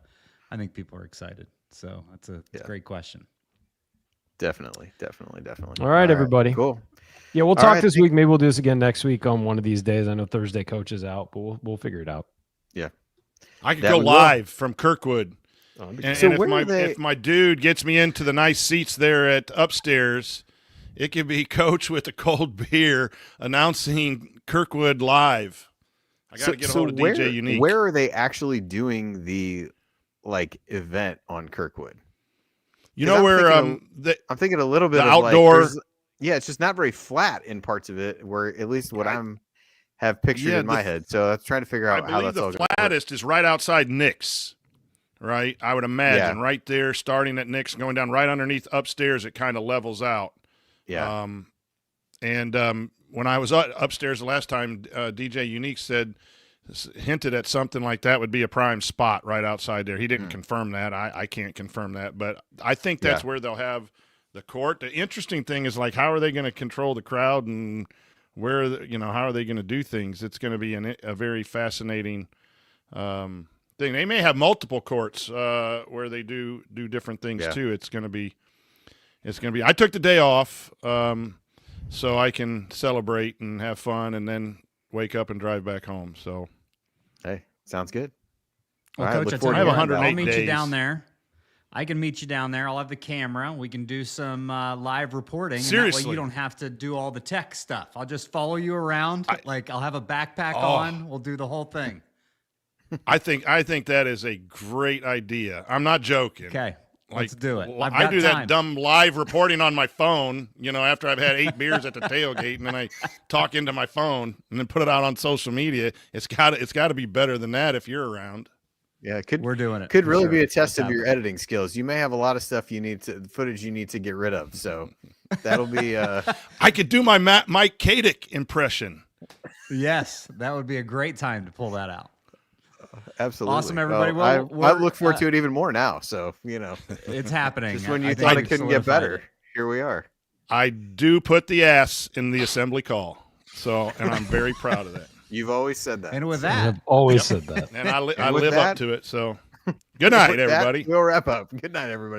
Speaker 8: think people are excited. So that's a great question.
Speaker 2: definitely.
Speaker 5: All right, everybody.
Speaker 2: Cool.
Speaker 5: Yeah, we'll
Speaker 2: All
Speaker 5: talk
Speaker 2: right,
Speaker 5: this week. Maybe we'll do this again next week on one of these days. I know Thursday Coach is out, but we'll figure it out.
Speaker 2: Yeah.
Speaker 6: I could
Speaker 2: That
Speaker 6: go
Speaker 2: we will.
Speaker 6: live from Kirkwood. And
Speaker 2: So
Speaker 6: if
Speaker 2: where are they-
Speaker 6: if my dude gets me into the nice seats there at upstairs, it could be Coach with a cold beer announcing Kirkwood live. I got to get a hold of DJ Unique.
Speaker 2: Where are they actually doing the event on Kirkwood?
Speaker 6: You
Speaker 2: 'Cause
Speaker 6: know
Speaker 2: I'm
Speaker 6: where
Speaker 2: thinking I'm thinking a little bit
Speaker 6: the
Speaker 2: of
Speaker 6: outdoor-
Speaker 2: there's- yeah, it's just not very flat in parts of it. Where at least what I'm have pictured in my head. So I'm trying to figure
Speaker 6: I
Speaker 2: out how
Speaker 6: believe
Speaker 2: that's all
Speaker 6: the
Speaker 2: going to work.
Speaker 6: flattest is right outside Nick's, right? I would imagine
Speaker 2: Yeah.
Speaker 6: right there, starting at Nick's, going down right underneath upstairs, it kind of levels out.
Speaker 2: Yeah.
Speaker 6: When I was upstairs the last time, DJ Unique hinted at something like that would be a prime spot right outside there. He didn't confirm that. I can't confirm that, but I think that's where they'll have the court. The interesting thing is how are they going to control the crowd and how are they going to do things? It's going to be a very fascinating thing. They may have multiple courts where they do different things too. It's going to be. I took the day off so I can celebrate and have fun, and then wake up and drive back home. So,
Speaker 2: hey, sounds good.
Speaker 8: Well,
Speaker 2: All right,
Speaker 8: Coach,
Speaker 2: look
Speaker 8: I
Speaker 2: forward
Speaker 8: tell
Speaker 2: to
Speaker 8: you
Speaker 2: hearing
Speaker 8: what,
Speaker 2: about it.
Speaker 8: I'll meet you
Speaker 6: days.
Speaker 8: down there. I can meet you down there. I'll have the camera. We can do some live reporting. And that way
Speaker 6: Seriously.
Speaker 8: you don't have to do all the tech stuff. I'll just follow you around. I'll have a backpack on. We'll do the whole thing.
Speaker 6: I think that is a great idea. I'm not joking.
Speaker 8: Okay, let's do it. I've
Speaker 6: I
Speaker 8: got
Speaker 6: do
Speaker 8: time.
Speaker 6: that dumb live reporting on my phone, after I've had 8 beers at the tailgate, and then I talk into my phone and then put it out on social media. It's got to be better than that if you're around.
Speaker 2: Yeah,
Speaker 8: We're doing it.
Speaker 2: Could
Speaker 8: for
Speaker 2: really
Speaker 8: sure.
Speaker 2: be a test
Speaker 8: It's
Speaker 2: of your
Speaker 8: happening.
Speaker 2: editing skills. You may have a lot of stuff footage you need to get rid of. So that'll be
Speaker 6: I could do my Mike Katic impression.
Speaker 8: Yes, that would be a great time to pull that out.
Speaker 2: absolutely
Speaker 8: Awesome, everybody.
Speaker 2: Well,
Speaker 8: Well,
Speaker 2: I
Speaker 8: we're-
Speaker 2: look forward to it even more now. So
Speaker 8: It's happening.
Speaker 2: just when
Speaker 8: I
Speaker 2: you
Speaker 8: think
Speaker 2: thought it
Speaker 8: we've
Speaker 2: couldn't get
Speaker 8: solidified
Speaker 2: better,
Speaker 8: it.
Speaker 2: here we are.
Speaker 6: I do put the ass in the assembly call. So, and I'm very proud of that.
Speaker 2: You've always said that.
Speaker 8: And with
Speaker 5: I
Speaker 8: that,
Speaker 5: have always said that.
Speaker 6: And I
Speaker 2: And with
Speaker 6: live
Speaker 2: that-
Speaker 6: up to it. So, good night,
Speaker 2: With that,
Speaker 6: everybody.
Speaker 2: we'll wrap up. Good night, everybody.